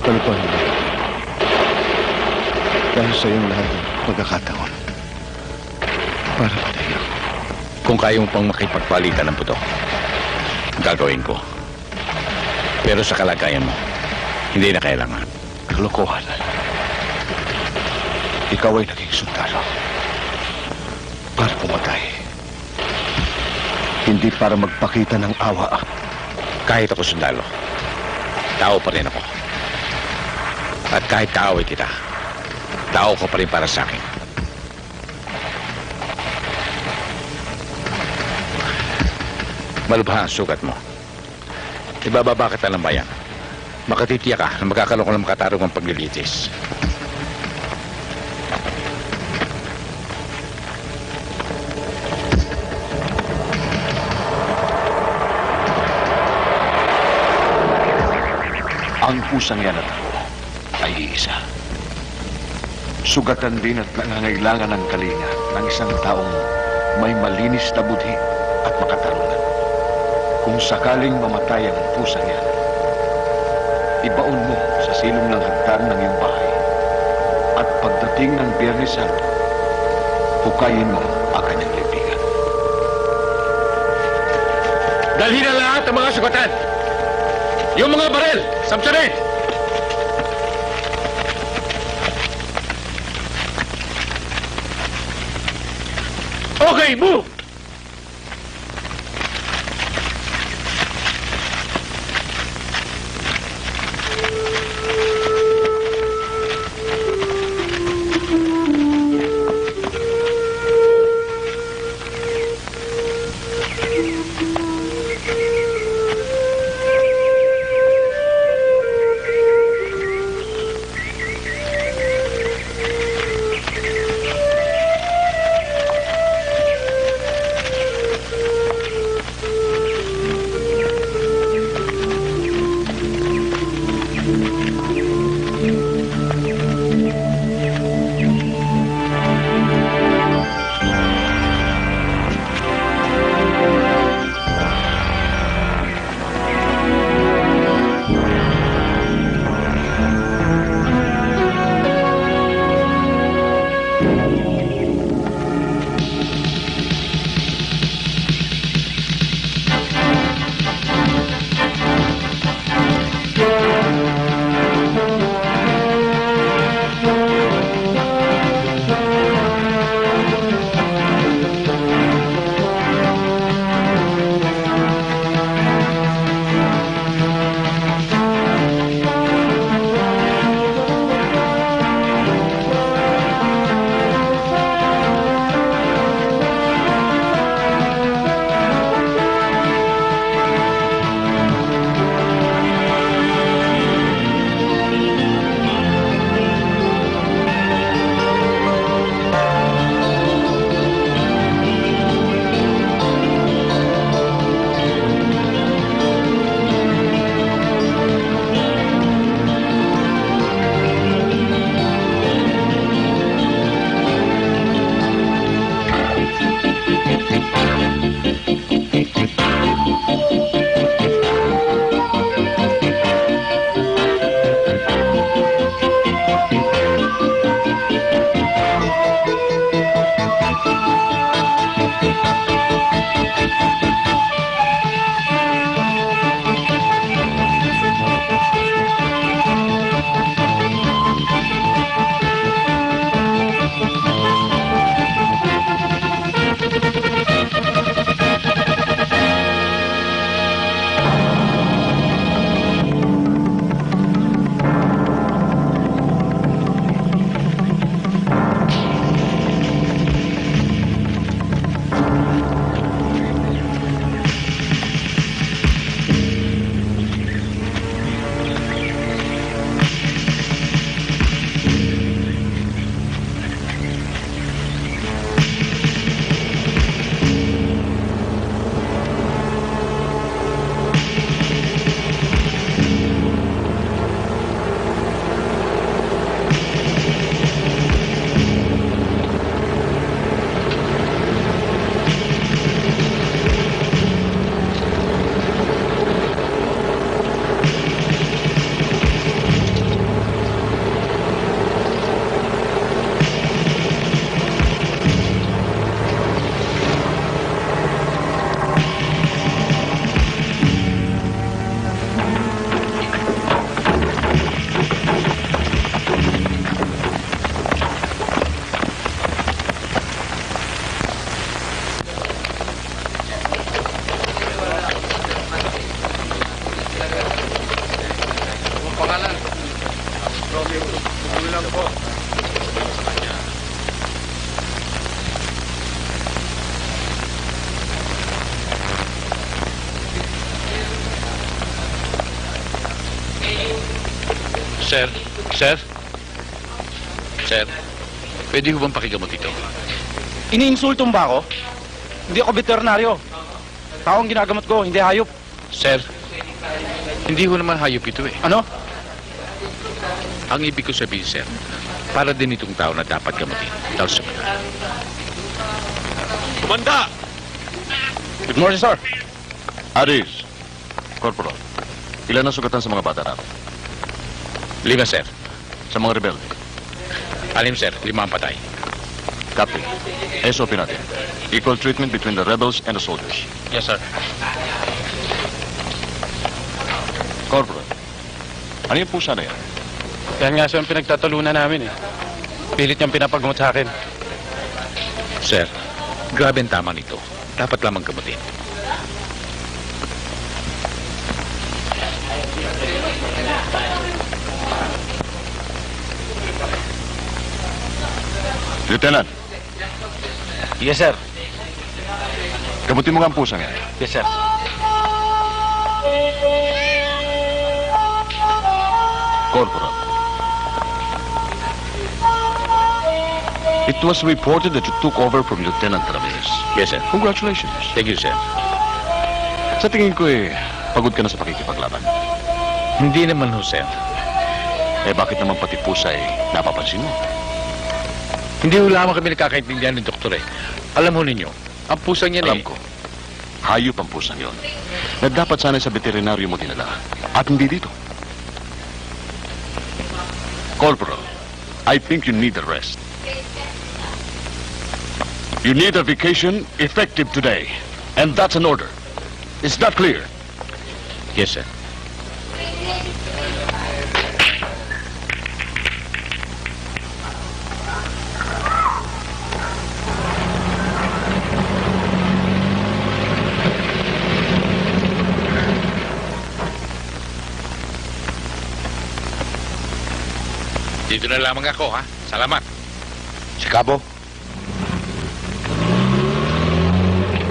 Palupahin mo. Dahil sa iyong lahat ng pagkakataon. Para patay ako. Kung kaya mo pang makipagpalitan ng putok, gagawin ko. Pero sa kalagayan mo, hindi na kailangan. Kalokohan. Ikaw ay naging sundalo. Para pumatay. Hindi para magpakita ng awa. Kahit ako sundalo, tao pa rin ako. At kahit kaaway kita, tao ko pa rin para sa akin. Malubha ang sugat mo. Ibababa kita ng bayan. Makatitiyak ka na magkakaroon ko ng makatarungang paglilitis. Ang pusang yan at ako ay iisa. Sugatan din at nangangailangan ng kalinga ng isang taong may malinis na budhi at makatarungan. Kung sakaling mamatay ang pusang yan, ibaon mo sa silong ng hagdan ng iyong bahay. At pagdating ng Biyernes Santo, hukayin mo ang kanyang lipigan. Dalhin na lahat ang mga sugatan! Yung mga barel, samsarin! Okay, move! Sir? Sir? Sir? Pwede ko bang pakigamot ito? Iniinsulto mo ba ako? Hindi ako veterinaryo. Taong ginagamot ko, hindi hayop. Sir, hindi ko naman hayop ito eh. Ano? Ang ibig ko sabihin, sir, para din itong tao na dapat gamutin. Dahil sa mga. Kumanda! Good morning, sir. Aris, Corporal, ilan ang sugatan sa mga bata natin? 5, sir. Sa mga rebelde? 6, sir. 5 ang patay. Captain, SOP natin. Equal treatment between the rebels and the soldiers. Yes, sir. Corporal, ano yung pusa na yan? Yan nga siya ang pinagtatalunan namin eh. Pilit niyang pinapagamot sa akin. Sir, grabe ang tama nito. Dapat lamang gamutin. Lieutenant, Yes, sir. gamutin mo nga ang pusang yan. Yes, sir. Corporal, it was reported that you took over from Lieutenant Ramirez. Yes, sir. Congratulations. Thank you, sir. Sa tingin ko pagod ka na sa pakikipaglaban. Hindi naman ho, sir. Bakit naman pati pusa napapansin mo? Hindi ho lamang kami nakakaintindihan ng doktor eh. Alam ho ninyo, ang pusang yan Alam ko, hayop ang pusang yon na dapat sana sa veterinaryo mo dinala at hindi dito. Corporal, I think you need a rest. You need a vacation effective today, and that's an order. Is that clear? Yes, sir. Dito na lamang ako, ha? Salamat. Si Cabo?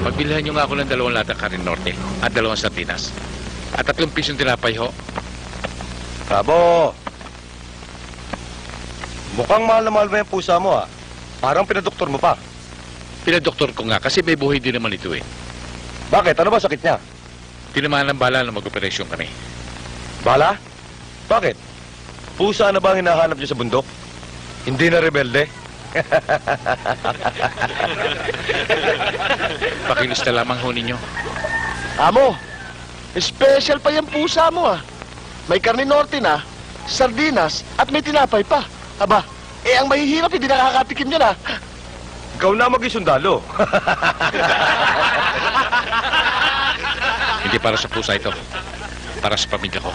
Pagbilhan nyo nga ako ng 2 latang kanin norte at 2 sardinas. At 3 pisong tinapay ho. Cabo! Mukhang mahal na mahal mo yung pusa mo, ah. Parang pinadoktor mo pa. Pinadoktor ko nga kasi may buhay din naman ito eh. Bakit? Ano ba sakit niya? Tinamaan ng bala na mag-operasyon kami. Bala? Bakit? Pusa na ba ang hinahanap niyo sa bundok? Hindi na rebelde? Pakilista lamang ho ninyo. Amo, special pa yung pusa mo ah. May karne norte na, sardinas, at may tinapay pa. Aba, ang mahihirap hindi nakakatikim yan ah. Ikaw na maging sundalo. Hindi para sa pusa ito. Para sa pamilya ko.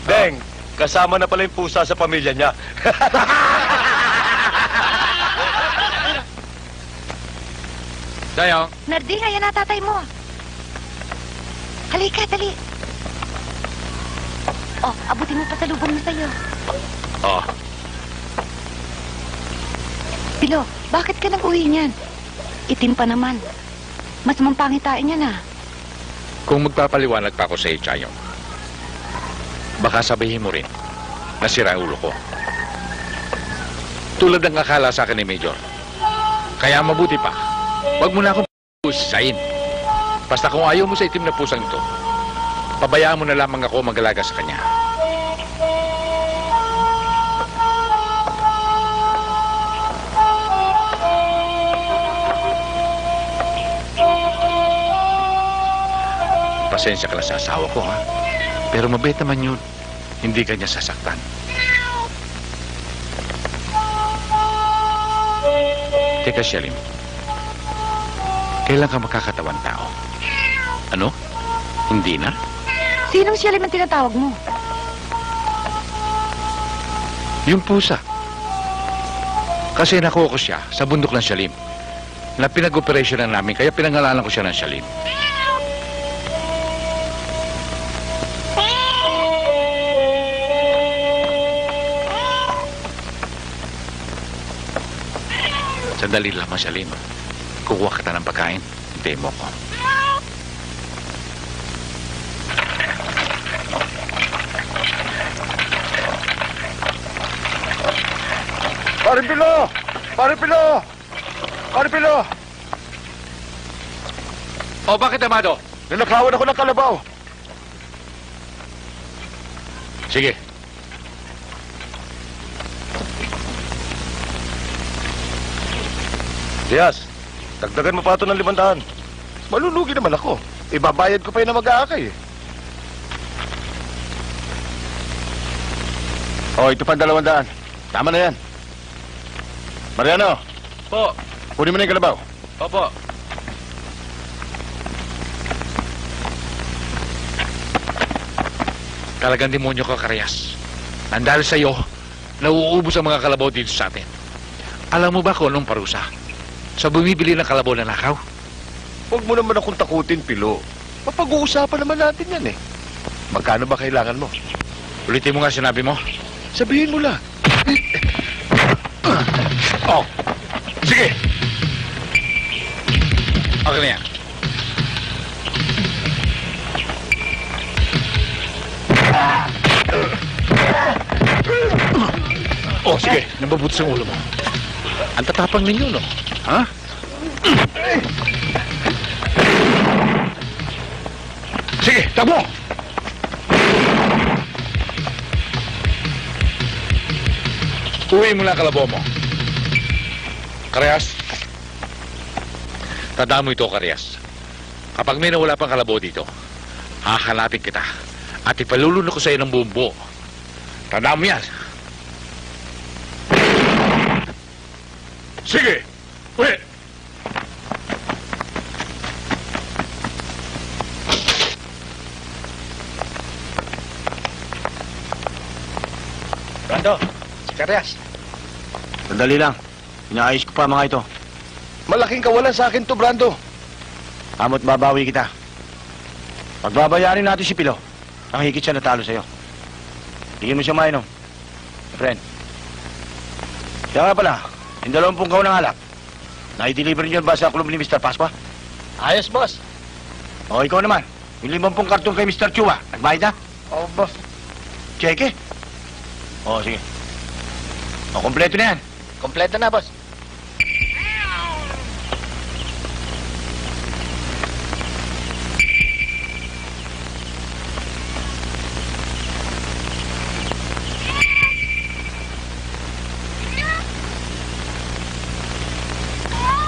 Deng, kasama na pala yung pusa sa pamilya niya. Dayong. Narding, ayan na tatay mo. Halika, dali. Oh, abutin mo pasalubong mo sa'yo. Oh, Pilo, bakit ka nag-uwi niyan? Itim pa naman. Mas mampangitain yan ah. kung magpapaliwanag pa ako sa iyo, Chayong, baka sabihin mo rin na sira ang ulo ko. Tulad ng akala sa akin ni Major. Kaya mabuti pa, huwag mo na akong pusain. Basta kung ayaw mo sa itim na pusang ito, pabayaan mo na lamang ako mag-alaga sa kanya. Pasensya ka na sa asawa ko, ha? Pero mabait naman yun. Hindi ka niya sasaktan. Teka, Shelim. Kailan ka makakatawan tao? Ano? Hindi na? Sinong siya ang tinatawag mo? Yung pusa. Kasi nakuha ko siya sa bundok ng Shalim. Na pinag-operasyon na namin, kaya pinangalanan ko siya ng Shalim. Sandali lamang, Shalim. Kukuha kita ng pagkain. Hintayin mo ko. Pare Pilo! Pare Pilo! Pare Pilo! O, bakit, Amado? Ninakawan ako ng kalabaw. Sige. Diaz, dagdagan mo pa ito ng 500. Malulugi naman ako. Ibabayad ko pa yun na mag-aakay eh. Oh, ito pa 200. Tama na yan. Mariano, Po. kunin mo na yung kalabaw. Opo. Talagang demonyo ka, Karyas. Ang dahil sa'yo, nauubos ang mga kalabaw dito sa atin. Alam mo ba kung anong parusa? Sa bumibili ng kalabaw na nakaw? Huwag mo naman akong takutin, Pilo. Mapag-uusapan naman natin yan eh. Magkano ba kailangan mo? Ulitin mo nga sinabi mo. Sabihin mo lang. Oh, sige. Okay na yan. Oh, sige. Nababutos ang ulo mo. Ang tatapang ninyo, no? Ha? Sige, takbo! Uwi mo lang kalabaw mo. Karyas. Tandaan mo ito, Karyas. Kapag may nawala pang kalabaw dito, hahanapin kita at ipalulunod ko sa iyo ng buong buo. Tandaan mo yan. Sige! Uwi! Brando, si Karyas. Sandali lang. Inaayos ko pa mga ito. Malaking kawalan sa akin to, Brando. Amot babawi kita. Pagbabayarin natin si Pilo. Ang higit siya natalo sa'yo. Tingin mo siya mainom. Friend. Kaya nga pala, yung 20 kaw ng alak. Na-deliver niyo ba sa club ni Mr. Pasqua? Ayos, boss. O ikaw naman, yung 50 karton kay Mr. Chua. Nagbayad na? Oo, boss. Cheque? O sige. O kompleto na yan. Kompleto na, boss.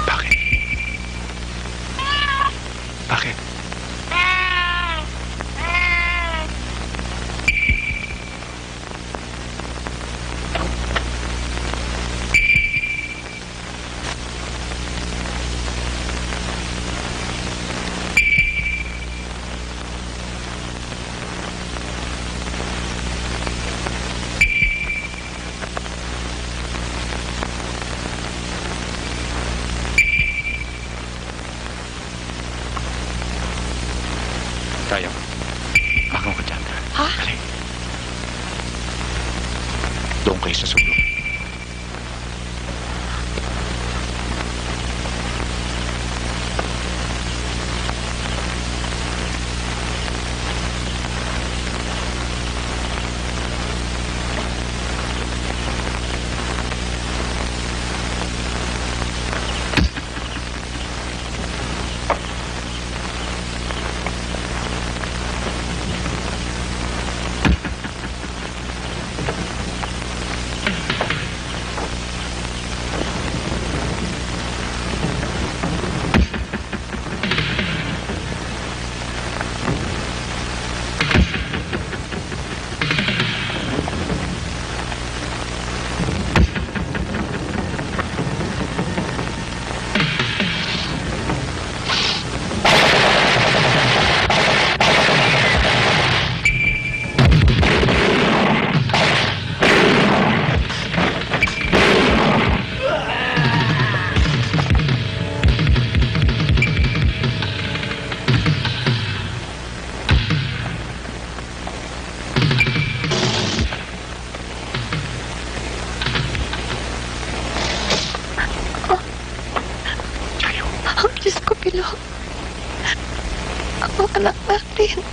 Bakit? Bakit? Tayo. Ako ka dyan. Ha? Dali. Doon kayo sa sulong. Ang Diyos ko, Pilo. Ang anak natin.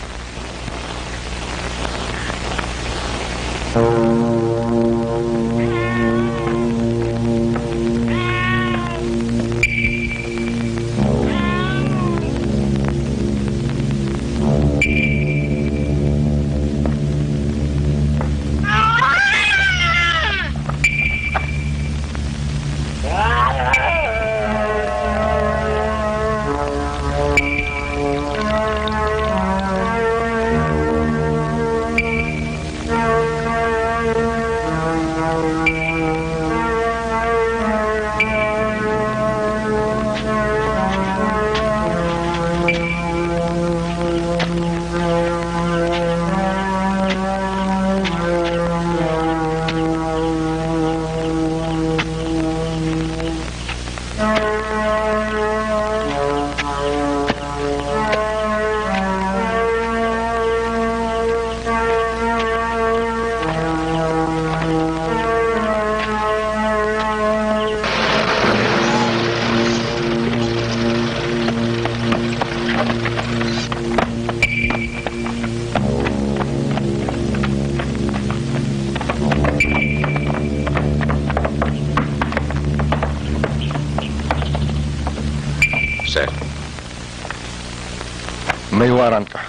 Umaran ka.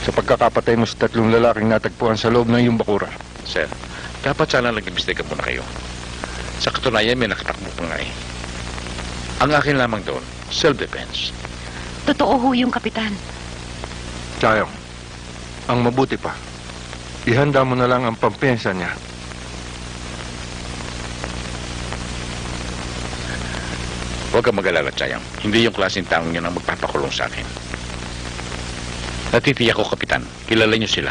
Sa pagkakapatay mo sa 3 lalaking natagpuan sa loob ng iyong bakuran. Sir, dapat sana nag-imbestiga muna kayo. Sa katunayan, may nakatakbo pa nga eh. Ang akin lamang doon, self-defense. Totoo ho yung kapitan. Chayong, ang mabuti pa, ihanda mo na lang ang pampiyansa niya. Huwag kang mag-alala, Chayang. Hindi yung klaseng taong yun ang magpapakulong sa akin. Natitiyak ko, Kapitan. Kilala niyo sila.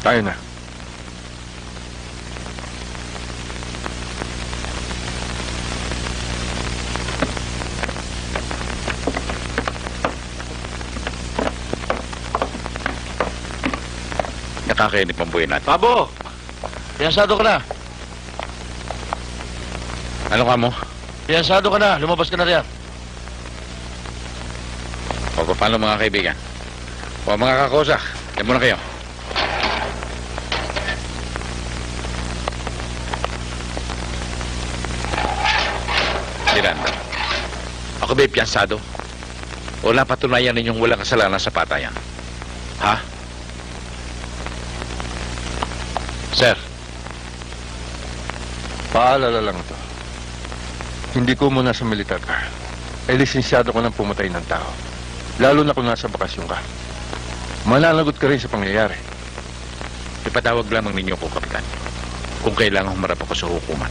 Tayo na. Nakakainip ang buhay natin. Pabo! Piyansado ka na. Ano ka mo? Piyansado ka na. Lumabas ka na riyan. O paano mga kaibigan? O mga kakosa, yan muna kayo. Miranda, ako ba'y piyansado? O napatunayan ninyong walang kasalanan sa patayan? Ha? Sir, Paalala lang ito. Hindi ko muna sa militar ka. Eh, lisensyado ko ng pumatay ng tao. Lalo na kung nasa bakasyon ka. Mananagot ka rin sa pangyayari. ipatawag lamang ninyo ko, Kapitan. Kung kailangan humarap ako sa hukuman.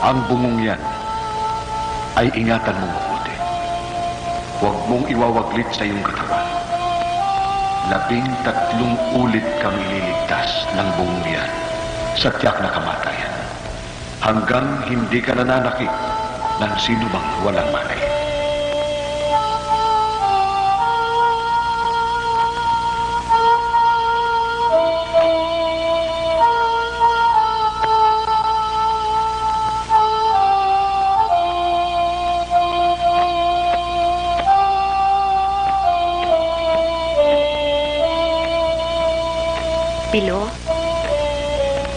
Ang bungong yan ay ingatan mo mabuti. Huwag mong iwawaglit sa iyong katawan. 13 ulit kang ililigtas ng bungong yan sa tiyak na kamatayan. Hanggang hindi ka nananakit ng sino mang walang malay. Pilo,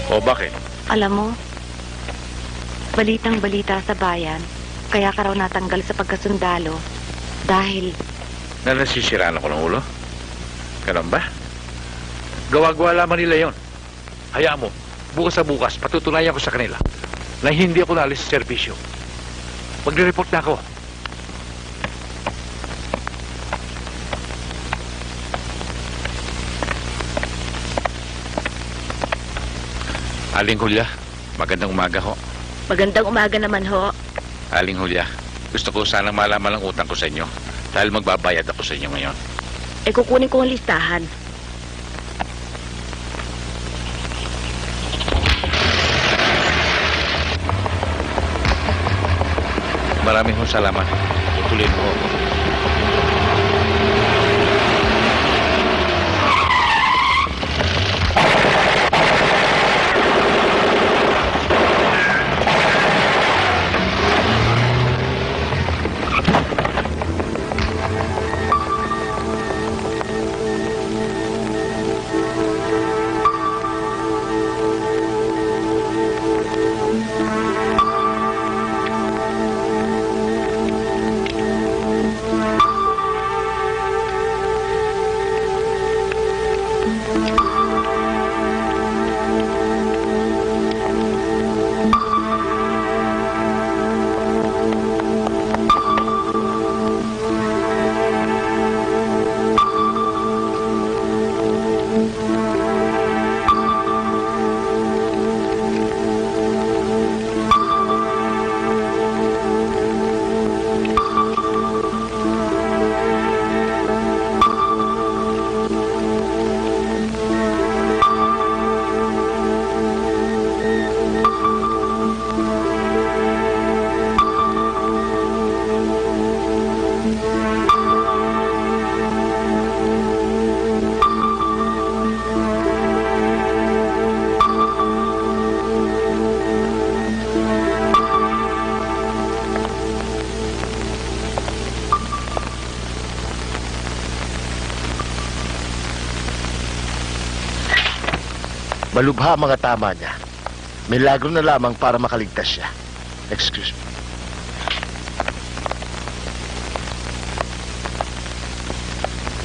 O bakit? alam mo, balitang-balita sa bayan, kaya ka raw natanggal sa pagkasundalo dahil Na nasisiraan ako ng ulo? Ganun ba? Gawa-gawa lamang nila yon. Hayaan mo, bukas sa bukas, patutunayan ko sa kanila na hindi ako naalis sa serbisyo. Magre-report na ako. Aling Hulya, magandang umaga ho. magandang umaga naman ho. Aling Hulya, gusto ko sanang malaman ang utang ko sa inyo dahil magbabayad ako sa inyo ngayon. Eh kukunin ko ang listahan. Maraming salamat. Tutuloy mo ako. Malubha ang mga tama niya. Milagro na lamang para makaligtas siya. Excuse me.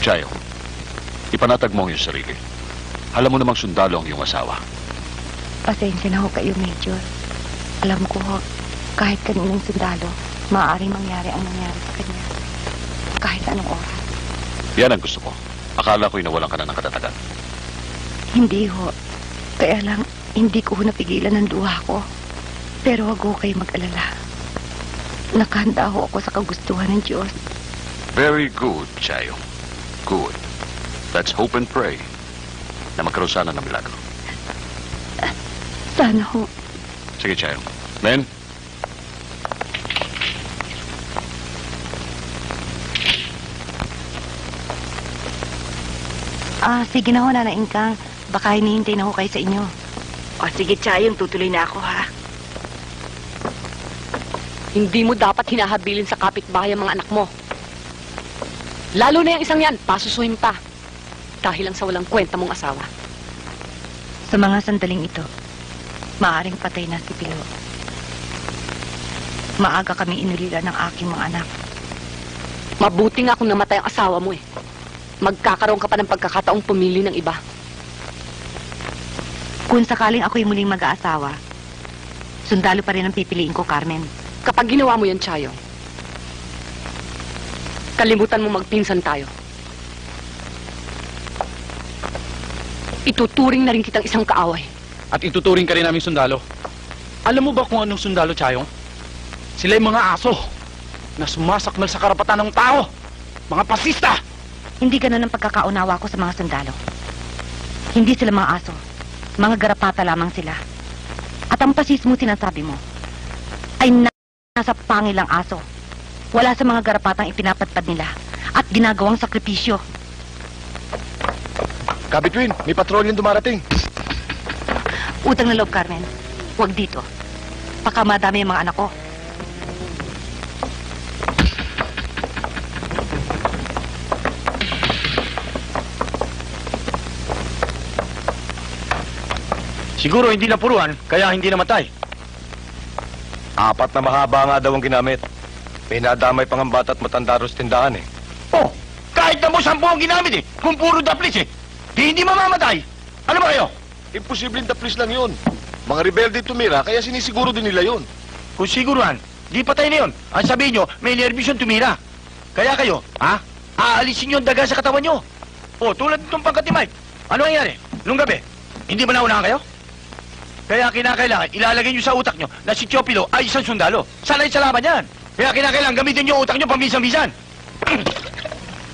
Chayo, ipanatag mo ang iyong sarili. Alam mo namang sundalo ang iyong asawa. Pasensya na ho kayo, Major. Alam ko ho, kahit kaninang sundalo, maaaring mangyari ang nangyari sa kanya. Kahit anong oras. Yan ang gusto ko. Akala ko'y nawalan ka na ng katatagan. Hindi ho. Kaya lang, hindi ko ho napigilan ng duha ko. Pero wag ho kayo mag-alala. Nakahanda ho ako sa kagustuhan ng Diyos. Very good, Chayo. Good. Let's hope and pray na magkaroon sana ng milagro. Sana ho. Sige, Chayo. Men, Sige na ho, Nana Ingkang. Baka hinihintay na ho kayo sa inyo. O sige, Chayong, tutuloy na ako, ha? Hindi mo dapat hinahabilin sa kapitbahay ang mga anak mo. Lalo na yung isang yan, pasusuhin pa. Dahil lang sa walang kwenta mong asawa. Sa mga sandaling ito, maaaring patay na si Pilo. Maaga kami inulila ng aking mga anak. Mabuti nga kung namatay ang asawa mo eh. Magkakaroon ka pa ng pagkakataong pumili ng iba. Kung sakaling ako'y muling mag-aasawa, sundalo pa rin ang pipiliin ko, Carmen. Kapag ginawa mo yan, Chayo, kalimutan mo magpinsan tayo. Ituturing na rin kitang isang kaaway. At ituturing ka rin namin sundalo. Alam mo ba kung anong sundalo, Chayong? Sila yung mga aso na sumasakmal sa karapatan ng tao. Mga pasista! Hindi ganun ang pagkakaunawa ko sa mga sundalo. Hindi sila mga aso. Mga garapata lamang sila. At ang pasismo sinasabi mo ay nasa pangilang aso. Wala sa mga garapatang ipinapadpad nila at ginagawang sakripisyo. Kabitwin, may patrolyan dumarating. Utang na loob, Carmen. Huwag dito. Baka madami ang mga anak ko. Siguro hindi napuruan, kaya hindi namatay. 4 na mahaba nga daw ang ginamit. May nadamay pang ang bata at matanda ro sa tindahan eh. Oh, kahit na mo 10 ang ginamit eh. Kung puro daplis eh. Di hindi mamamatay. Ano ba kayo? Imposibleng daplis lang yun. Mga rebelde tumira, kaya sinisiguro din nila yun. Kung siguruhan, di patay na yun. Ang sabihin nyo, may nervous yung tumira. Kaya kayo, ha? Aalisin nyo ang daga sa katawan nyo. O, tulad nitong pangkatimay. Ano nangyari? Nung gabi, hindi ba naunahan kayo? Kaya kinakailangan, ilalagay nyo sa utak nyo na si Teopilo ay isang sundalo. Sana yung salaman yan. Kaya kinakailangan, gamitin nyo ang utak nyo paminsan-minsan.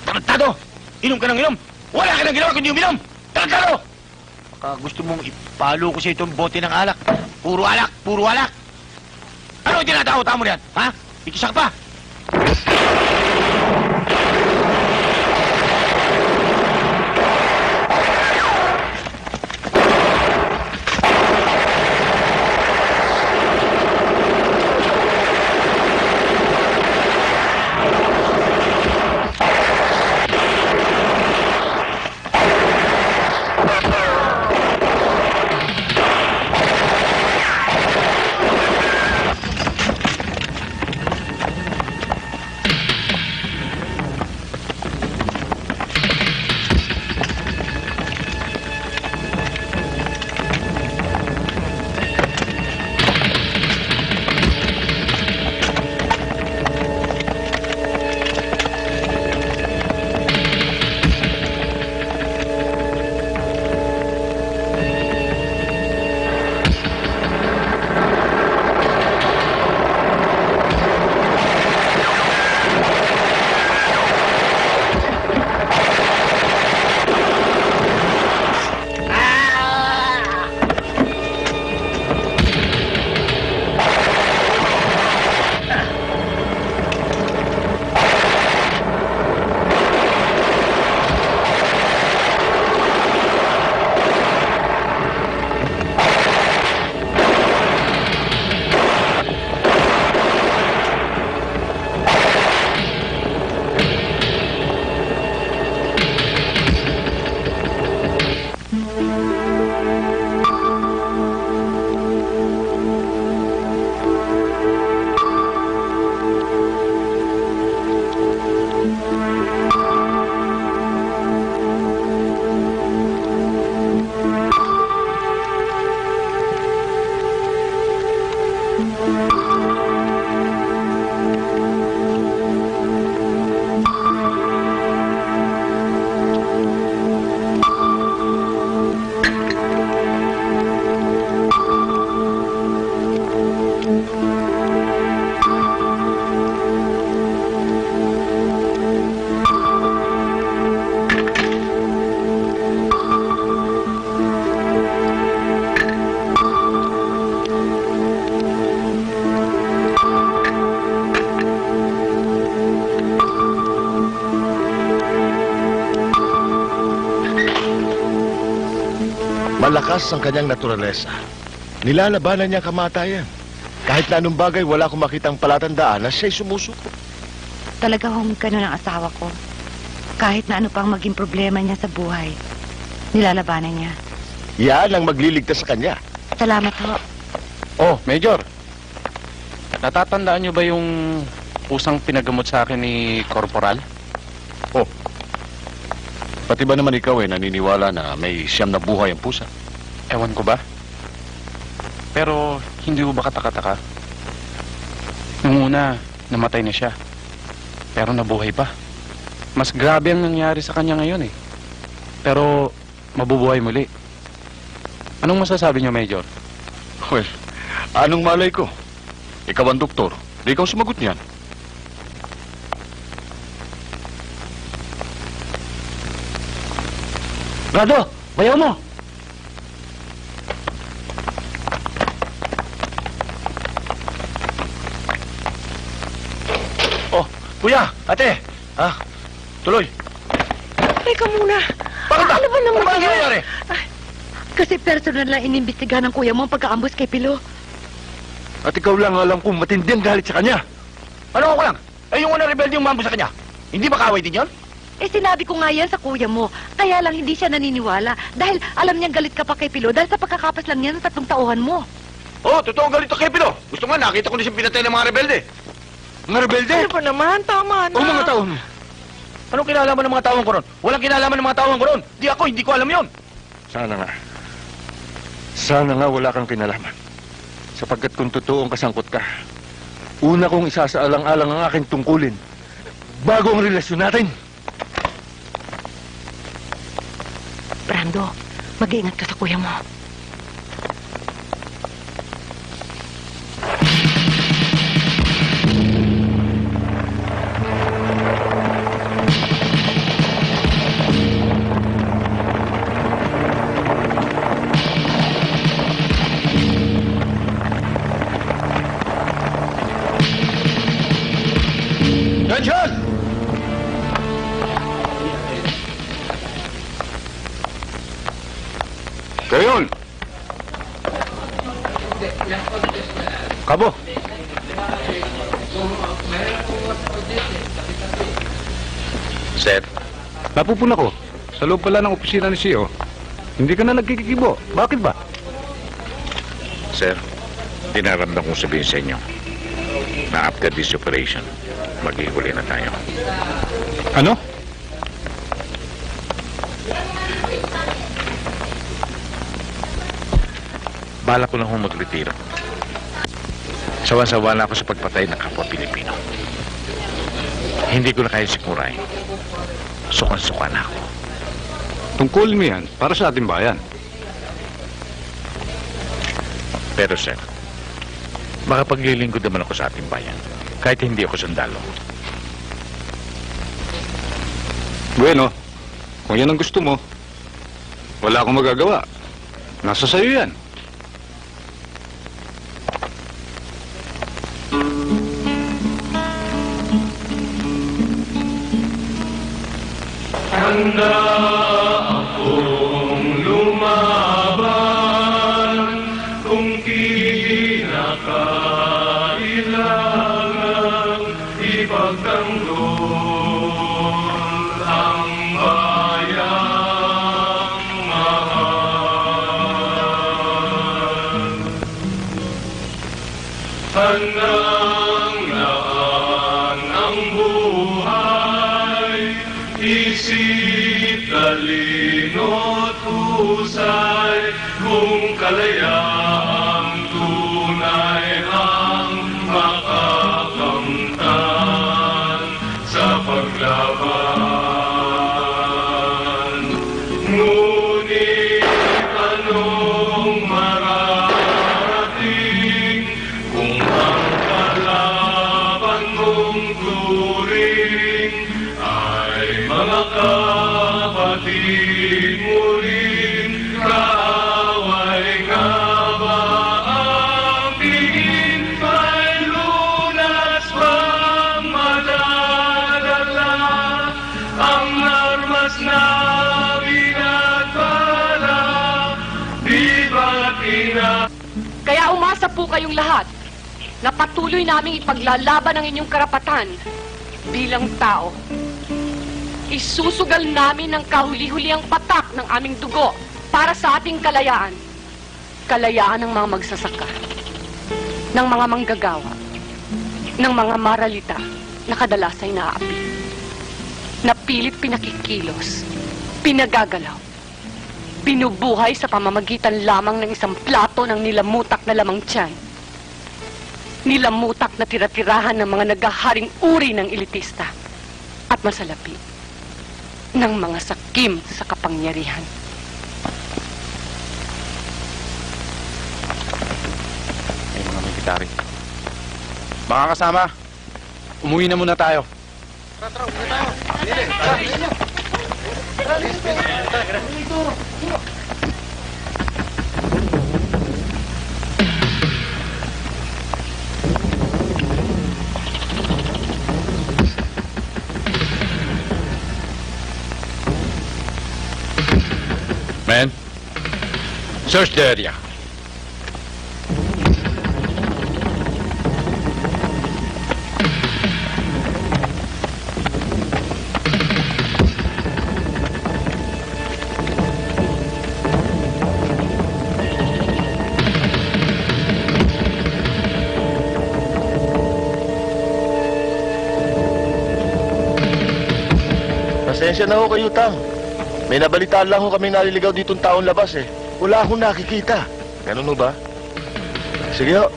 Tarantado! Inom ka ng inom. Wala ka nang ginawa kundi uminom. Tarantado! Baka gusto mong ipalo ko sa itong bote ng alak. Puro alak, puro alak. Ano yung tinatawa-tawa mo yan? Ha? Ikisak pa. Malakas ang kanyang naturalesa. Nilalabanan niya ang kamatayan. Kahit na anong bagay, wala akong makitang palatandaan na siya'y sumusuko. Talaga hong ganun ang asawa ko. Kahit na ano pang maging problema niya sa buhay, nilalabanan niya. Yan ang magliligtas sa kanya. Salamat ho. Oh, Major. Natatandaan niyo ba yung pusang pinagamot sa akin ni Corporal? Pati ba naman ikaw naniniwala na may siyam na buhay ang pusa? Ewan ko ba? Pero hindi ko ba kataka-taka? Nung una, namatay na siya. Pero nabuhay pa. Mas grabe ang nangyari sa kanya ngayon eh. Pero mabubuhay muli. Anong masasabi niyo, Major? Well, anong malay ko? Ikaw ang doktor. Di ikaw sumagot niyan. Brado, bayaw mo! Oh, kuya, ate, tuloy. Teka muna. Bakit ba? Ano ba naman Ano ba yan? nangyayari? Kasi personal lang inimbestigahan ng kuya mo ang pagkaambos kay Pilo. At ikaw lang alam kung matindi ang galit sa kanya. Ano ko lang? Eh, yung unang rebelde yung mambo sa kanya. Hindi ba kaaway din yun? Eh sinabi ko nga yan sa kuya mo. Kaya lang hindi siya naniniwala. Dahil alam niyang galit ka pa kay Pilo dahil sa pagkakapas lang niya ng 3 tauhan mo. Oh, totoo galit ako kay Pilo. Gusto nga, nakita ko na siyang pinatay ng mga rebelde. Mga rebelde? Ano pa naman? Tama na. O mga taon? Anong kinalaman ng mga tawang ko ron? Walang kinalaman ng mga tawang ko ron. Hindi ko alam yon. Sana nga. Sana nga wala kang kinalaman. Sapagkat kung totoong kasangkot ka, una kong isasaalang-alang ang aking tungkulin bago ang relasyon natin. Brando, mag-iingat ka sa kuya mo. Attention! Gayon! Kabo. Sir, Napupuna ko. Sa loob pala ng opisina ni CEO. Hindi ka na nagkikikibo. Bakit ba? sir, dinaramdam kong sabihin sa inyo na after this operation, maghihuli na tayo. Ano? Balak ko lang hong magretiro. Sawan-sawa na ako sa pagpatay ng kapwa Pilipino. Hindi ko na kaya sikmurahin. Sukan-suka na ako. Tungkulin mo yan para sa ating bayan. Pero sir, makapaglilingkod naman ako sa ating bayan kahit hindi ako sundalo. Bueno, kung yan ang gusto mo, wala akong magagawa. Nasa sayo yan. Handa akong lumaban kung kinakailangan ipagtanggol ang bayang mahal. Handang laan ang buhay, isip, talino't husay, kung kalayaang tunay ang makakamtan sa paglaban. Ngunit anong mararating kung ang kalaban mong turing ay mga kapatid mo rin? Kaaway nga ba ang tingin? May lunas bang madadala? Ang armas na binagpala ho kayong lahat na patuloy naming ipaglalaban ang inyong karapatan bilang tao. Isusugal namin ang kahuli-huliang patak ng aming dugo para sa ating kalayaan. Kalayaan ng mga magsasaka, ng mga manggagawa, ng mga maralita na kadalas ay naaapi. Napilit pinakikilos, pinagagalaw, binubuhay sa pamamagitan lamang ng isang plato ng nilamutak na lamang tiyan. Nilamutak na tira-tirahan ng mga naghaharing uri ng elitista at masalapi ng mga sakim sa kapangyarihan. Ay, mga military. Mga kasama, umuwi na muna tayo. Men, search the area. Pasensya na ho kayo, Tang. May nabalitaan lang ho kami naliligaw ditong taon labas eh. Wala akong nakikita. Ganun ho ba? Sige ho.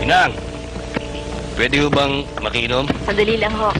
Inang, pwede ho bang makiinom? Sandali lang ho.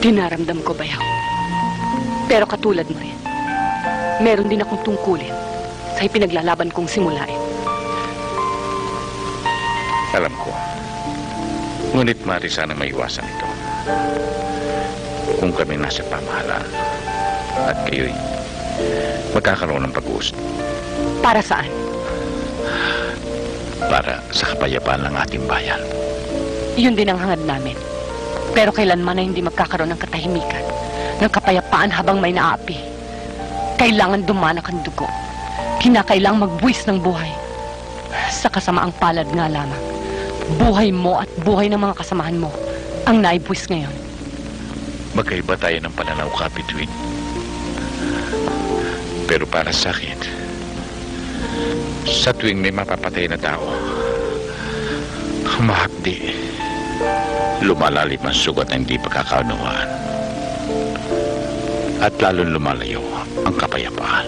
Dinaramdam ko, Bayaw. Pero katulad mo rin, meron din akong tungkulin sa ipinaglalaban kong simulain. Alam ko. Ngunit maaari sana maiwasan ito. Kung kami nasa pamahalaan at kayo'y magkakaroon ng pag-uusap. Para saan? Para sa kapayapaan ng ating bayan. Yun din ang hangad namin. Pero kailanman na hindi magkakaroon ng katahimikan, ng kapayapaan habang may naaapi. Kailangan dumanak ang dugo. Kinakailangang magbuwis ng buhay. Sa kasamaang palad nga lamang, buhay mo at buhay ng mga kasamahan mo ang naibuwis ngayon. Magkaiba tayo ng pananaw, Kapitwin. Pero para sa akin, sa tuwing may mapapatay na tao, humahakdi, lumalalim ang sugat na hindi pagkakaunawaan. At lalong lumalayo ang kapayapaan.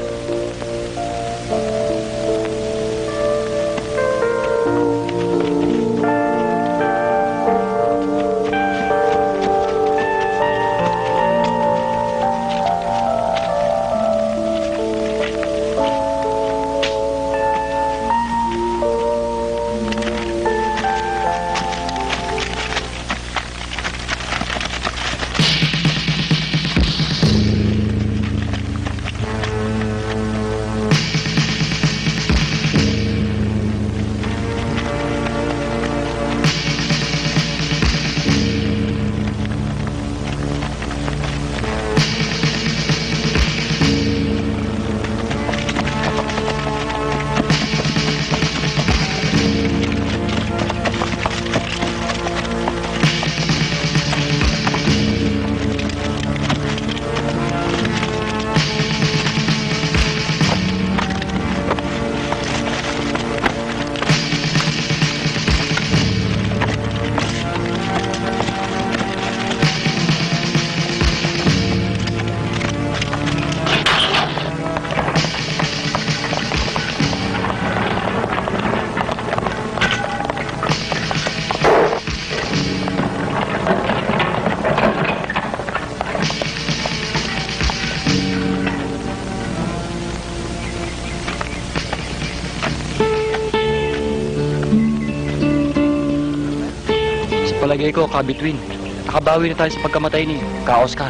palagay ko, Kabitwin, nakabawi na tayo sa pagkamatay ni Ka-Oscar.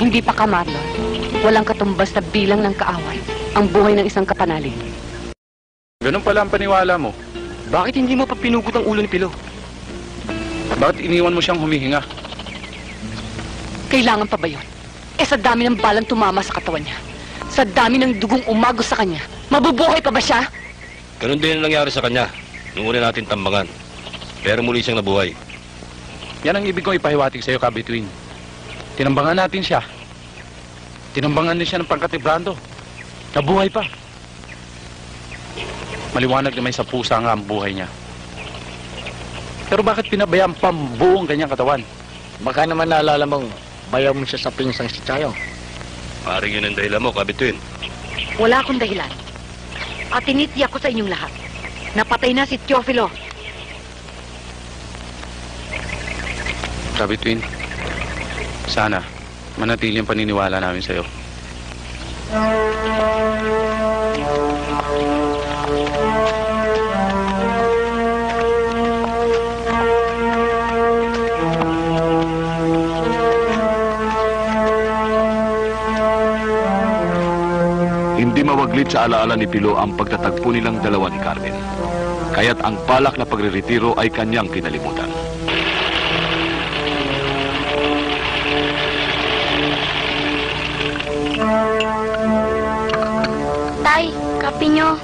Hindi pa ka, Marlon. Walang katumbas na bilang ng kaaway ang buhay ng isang kapanalig. Ganun pala ang paniwala mo. Bakit hindi mo pa pinugot ang ulo ni Pilo? Bakit iniwan mo siyang humihinga? Kailangan pa ba yun? Sa dami ng balang tumama sa katawan niya, sa dami ng dugong umagos sa kanya, mabubuhay pa ba siya? Ganun din ang nangyari sa kanya. Nung una natin tambangan. Pero muli siyang nabuhay. Yan ang ibig kong ipahiwatig sa'yo, Kabitwin. Tinambangan natin siya. Tinambangan din siya ng pangkatibrando. Nabuhay pa. Maliwanag na may sa pusa nga ang buhay niya. Pero bakit pinabayaan pa ang buong kanyang katawan? Baka naman naalala mong bayaw mo siya sa pinsang si Chayong. Paring yun ang dahilan mo, Kabitwin. Wala akong dahilan. At tinitiyak ko sa inyong lahat. Napatay na si Teofilo. Kabitwin, sana manatili ang paniniwala namin sa'yo. Hindi mawaglit sa alaala ni Pilo ang pagtatagpo nilang dalawa ni Carmen. Kaya't ang balak na pagre-retiro ay kanyang kinalimutan. Tay, kape nyo.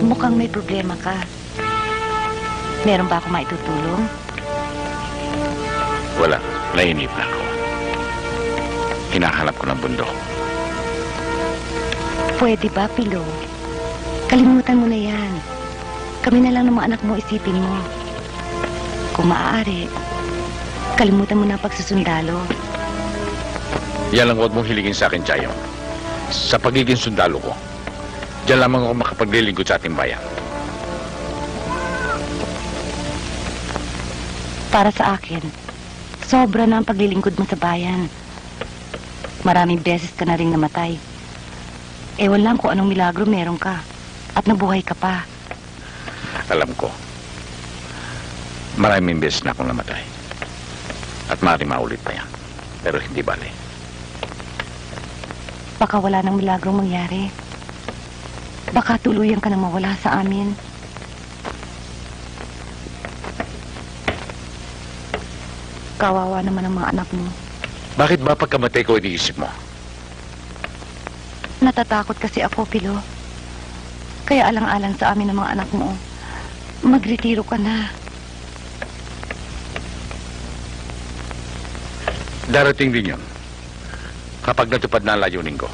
Mukhang may problema ka. Meron ba ako maitutulong? Wala. Nainip na ako. Hinahanap ko ng bundok. Pwede ba, Pilo? Kalimutan mo na yan. Kami na lang ng mga anak mo, isipin mo. Kung maaari, kalimutan mo na ang pagsusundalo. Yan lang huwag mong hiligin sa akin, Chayong. Sa pagiging sundalo ko, diyan lamang ako makapaglilingkod sa ating bayan. Para sa akin, sobra na ang paglilingkod mo sa bayan. Maraming beses ka na rin namatay. Ewan lang kung anong milagro meron ka. At nabuhay ka pa. Alam ko. Maraming beses na akong namatay. At maaaring maulit pa yan. Pero hindi bale. Baka wala nang milagro mangyari. Baka tuluyan ka na mawala sa amin. Kawawa naman ang mga anak mo. Bakit ba pagkamatay ko iniisip mo? Natatakot kasi ako, Pilo. Kaya alang-alang sa amin ng mga anak mo. Magretiro ka na. Darating din yun. Kapag natupad na ang layunin ko.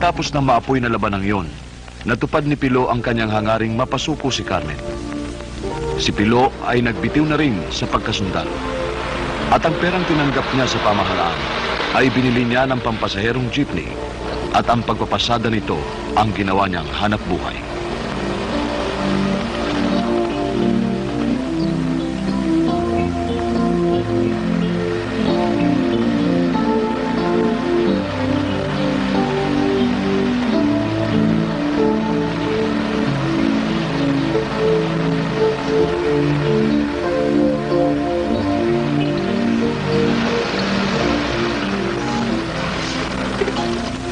Matapos na maapoy na labanang yon, natupad ni Pilo ang kanyang hangaring mapasuko si Carmen. Si Pilo ay nagbitiw na rin sa pagkasundalo. At ang perang tinanggap niya sa pamahalaan ay binili niya ng pampasaherong jeepney at ang pagpapasada nito ang ginawa niyang hanap buhay.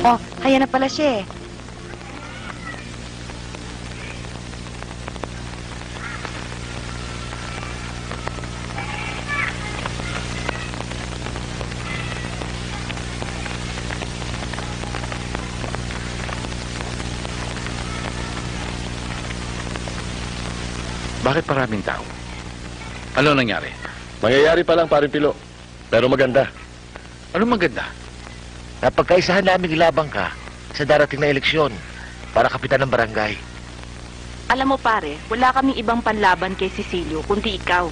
Oh, ayan na pala siya eh. Bakit maraming tao? Ano nangyari? Mangyayari pa lang, paring Pilo. Pero maganda. Ano maganda? Napagkaisahan namin ilabang ka sa darating na eleksyon para kapitan ng barangay. Alam mo pare, wala kaming ibang panlaban kay Cecilio, kundi ikaw.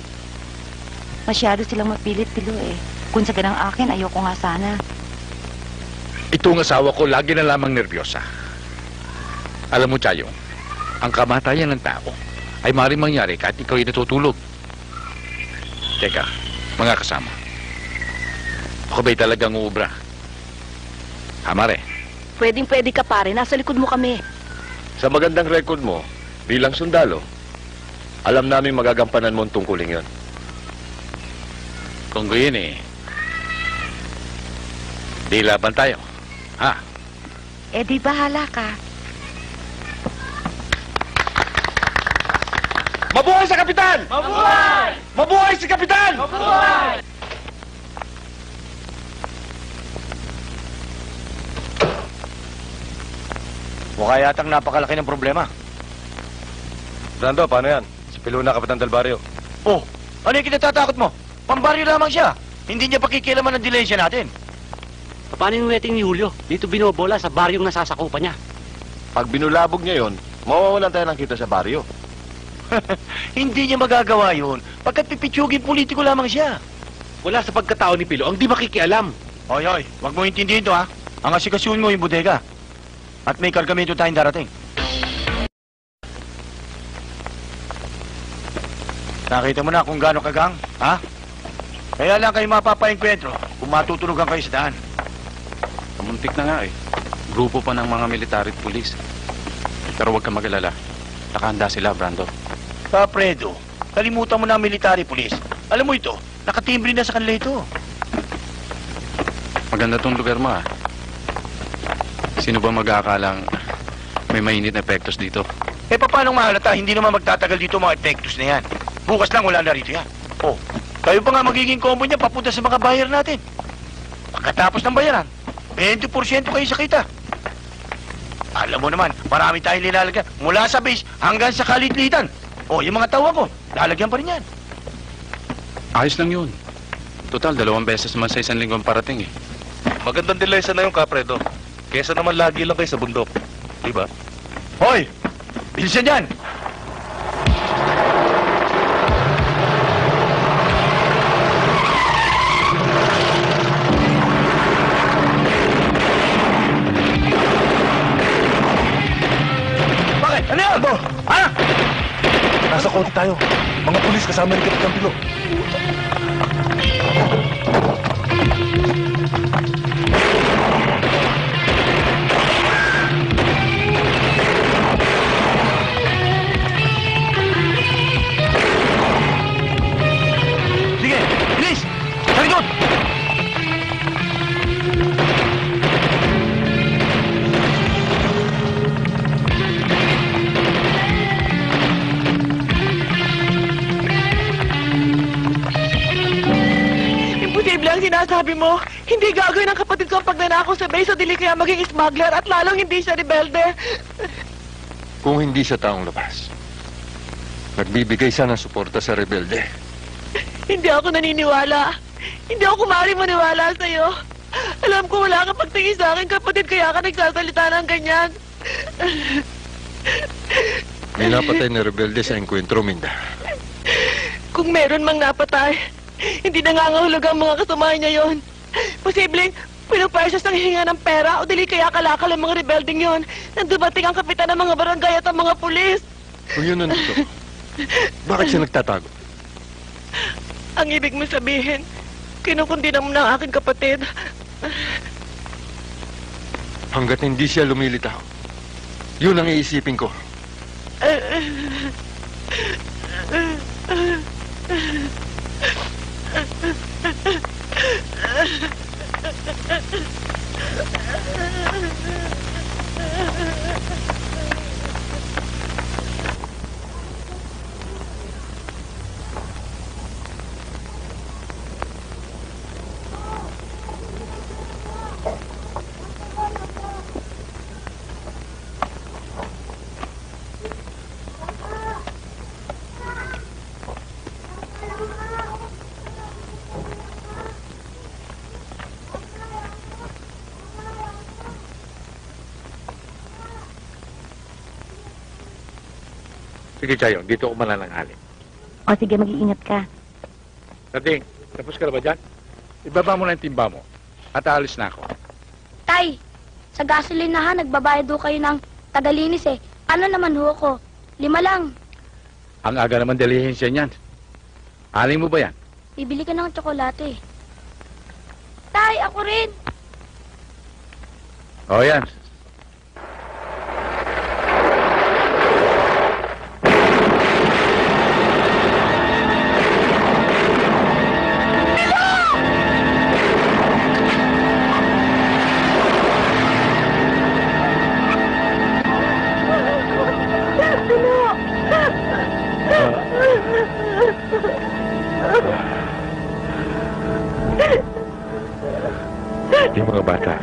Masyado silang mapilit, Pilo eh. Kung sa ganang akin, ayoko nga sana. Itong asawa ko lagi na lamang nervyosa. Alam mo, Chayong, ang kamatayan ng tao ay maaaring mangyari kahit ikaw ay natutulog. Teka, mga kasama. Ako ba'y talagang uubra? Amare. Pwedeng-pwede ka pare, nasa likod mo kami. Sa magandang record mo, bilang sundalo, alam namin magagampanan mo ang tungkuling yon. Kung gayon eh, di laban tayo. Ha? Eh di bahala ka. Mabuhay sa kapitan! Mabuhay! Mabuhay si kapitan! Mabuhay! Mukha yatang napakalaki ng problema. Brando, paano yan? Si Pilo na kapitan del barrio. Oh, ano yung kinatatakot mo? Pambaryo lamang siya. Hindi niya pakikialaman ng dilensya natin. Paano yung wedding ni Julio? Dito binobola sa baryong nasasakupan niya. Pag binulabog niya yon, mawawalan tayo ng kita sa baryo. Hindi niya magagawa yun pagkat pipitsugin politiko lamang siya. Wala sa pagkatao ni Pilo ang di makikialam. Hoy, wag mo intindihin to ha. Ang asikasuhin mo yung bodega. At may kargamento tayong darating. Nakita mo na kung gaano kagang, ha? Kaya lang kayo mapapaengkwentro kung matutunugan kayo sa daan. Muntik na nga eh. Grupo pa ng mga military at pulis. Pero huwag kang mag-alala. Nakahanda sila, Brando. Fredo, kalimutan mo na ang military police. Alam mo ito, nakatimbre na sa kanila ito. Maganda tong lugar mo, ah. Sino ba mag-aakalang may mainit na epektos dito? Eh, paano mahalata? Hindi naman magtatagal dito mga epektos na yan. Bukas lang wala na rito yan. Oh, kayo pa nga magiging combo niya papunta sa mga buyer natin. Pagkatapos ng bayaran, 20% kayo sa kita. Alam mo naman, marami tayong nilalagyan mula sa base hanggang sa kalitlitan. Oh, yung mga tawa ko, lalagyan pa rin yan. Ayos lang yun. Total, 2 beses naman sa isang linggong parating eh. Magandang dilesa na yung Kapredo. Kesa naman lagi lang kayo sa bundok. Diba? Hoy! Bilisan yan! Bakit? Ano yan? Ha? Nasa kote tayo. Mga pulis kasama ni Kapitan Pilo. Sige, bilis! Sa likod! Imposible ang sinasabi mo. Hindi gagawin ng kapatid ko ang pagnanakaw sa base o dili kaya maging smuggler at lalong hindi siya rebelde. Kung hindi siya taong labas, nagbibigay siya ng suporta sa rebelde. Hindi ako naniniwala. Hindi ako maaaring maniwala sa'yo. Alam ko wala kang pagtingin sa akin, kapatid, kaya ka nagsasalita ng ganyan. May napatay na rebelde sa enkwentro, Minda. Kung meron mang napatay, hindi nangangahulog ang mga kasamahan niya yon. Posibleng pinupayos ng hihinga ng pera o dili kaya kalakal ang mga rebelding yon nang dumating ang kapitan ng mga barangay at ang mga pulis. Kung yun nandito, bakit siya nagtatago? Ang ibig mo sabihin, kinukundina mo na ang aking kapatid. Hanggat hindi siya lumilitaw, yun ang iisipin ko. Sige, Chayo, dito ako manananghali. O sige, mag-iingat ka. Sarding, tapos ka na ba dyan? Ibaba mo na yung timba mo. At aalis na ako. Tay, sa gasolinahan, nagbabayad ho kayo ng tagalinis eh. Ano naman ho ko? 5 lang. Ang aga naman dilihensiya niyan. Aling mo ba yan? Bibili ka ng tsokolate. Tay, ako rin. O yan. Yung mga bata.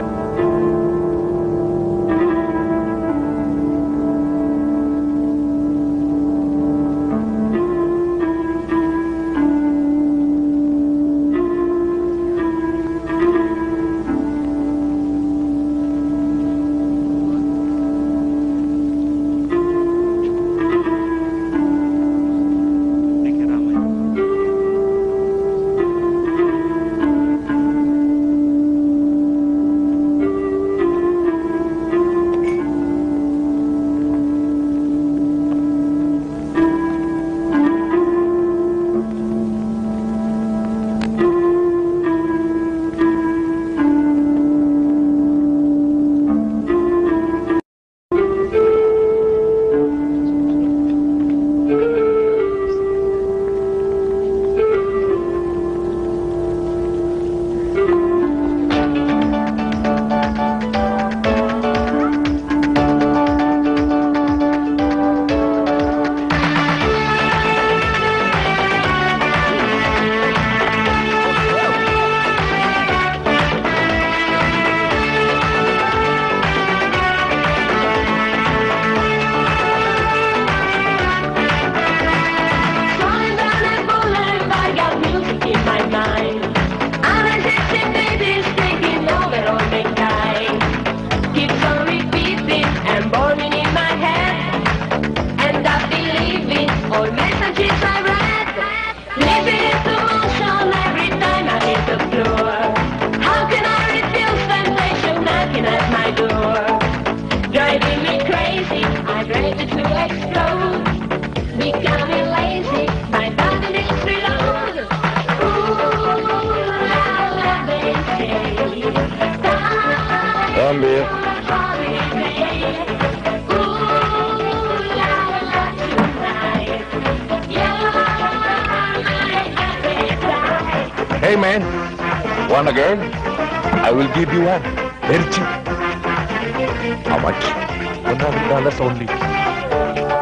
Hey man, want a girl? I will give you one. Very cheap. How much? $100 only.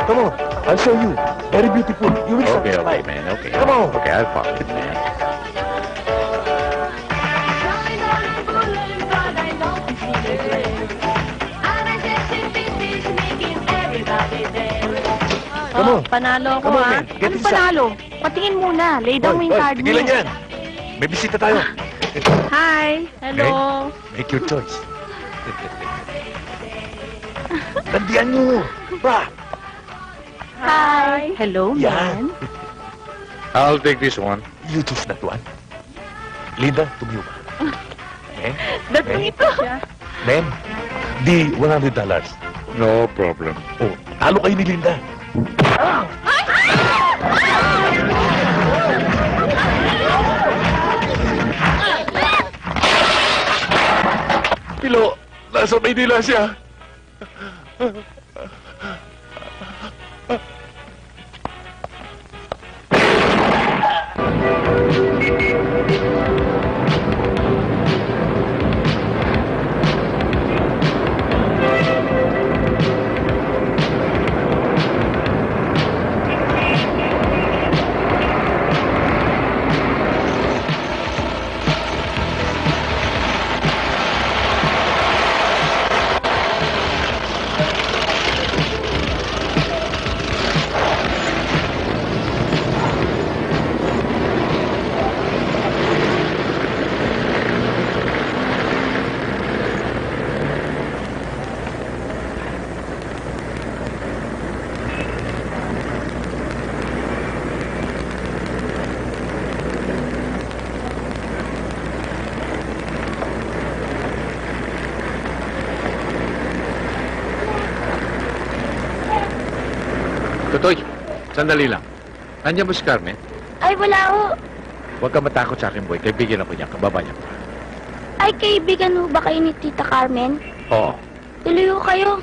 Come on, I'll show you. Very beautiful. You will Okay, satisfy. man. Okay. Come on. Okay, I'll follow it, man. Come on. Panalo ko, Come on, ha? man. Get Anong inside. panalo? Patingin muna. Lay down mo yung card mo. Tigilan yan. May bisita tayo. Hi. Hello. Make your choice. Landian nyo. Ba? Hi. Hello, Yan. man. I'll take this one. You choose that one. Linda, tumiyo ka. Eh? That's ito. Ma'am, di $100. No problem. Oh, talo kayo ni Linda. Pilo, nasa Maynila siya. Totoy, sandali lang. Nandiyan mo si Carmen? Ay, wala ho. Huwag ka matakot sa akin, boy. Kaibigan ako niya. Kababa niya pa. Ay, kaibigan ho ba kayo ni Tita Carmen? Oo. Tuloy ho kayo.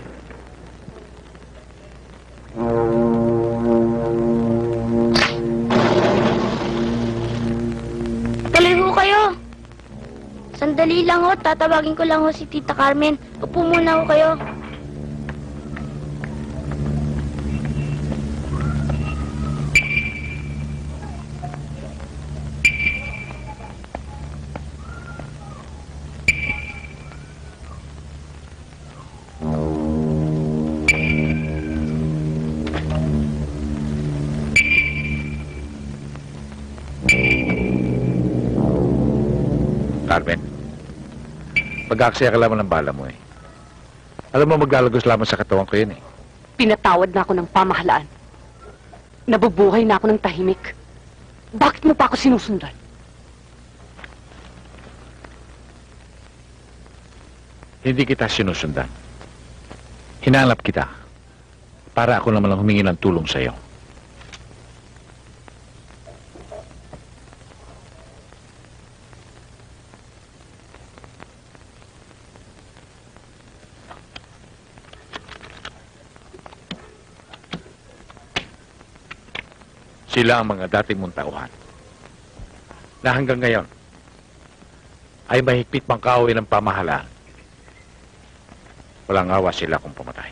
Tuloy ho kayo. Sandali lang ho. Tatawagin ko lang ho si Tita Carmen. Upo muna ho kayo. Carmen, pag-aaksaya ka lamang ng bala mo eh. Alam mo, maglalagos lamang sa katawan ko yun eh. Pinatawad na ako ng pamahalaan. Nabubuhay na ako ng tahimik. Bakit mo pa ako sinusundan? Hindi kita sinusundan. Hinanap kita para ako naman lang humingi ng tulong sa'yo. Sila ang mga dating mong tauhan na hanggang ngayon ay mahigpit pang kaaway ng pamahalaan. Walang awa sila kung pumatay.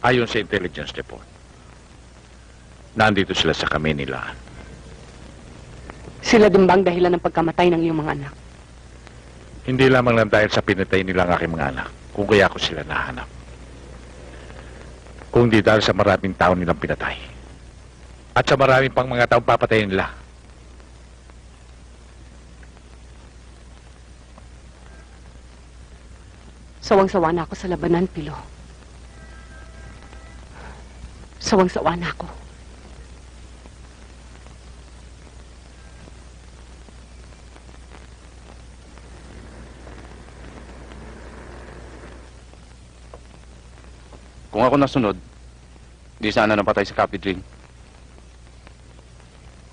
Ayon sa intelligence report, nandito sila sa Kamenilaan. Sila din bang dahilan ng pagkamatay ng iyong mga anak? Hindi lamang lang dahil sa pinatay nila ang aking mga anak, kung kaya ko sila nahanap. Kung di dahil sa maraming tao nilang pinatay. At sa maraming pang mga taong papatayin nila. Sawang-sawa na ako sa labanan, Pilo. Sawang-sawa na ako. Kung ako nasunod, di sana napatay sa Capitring.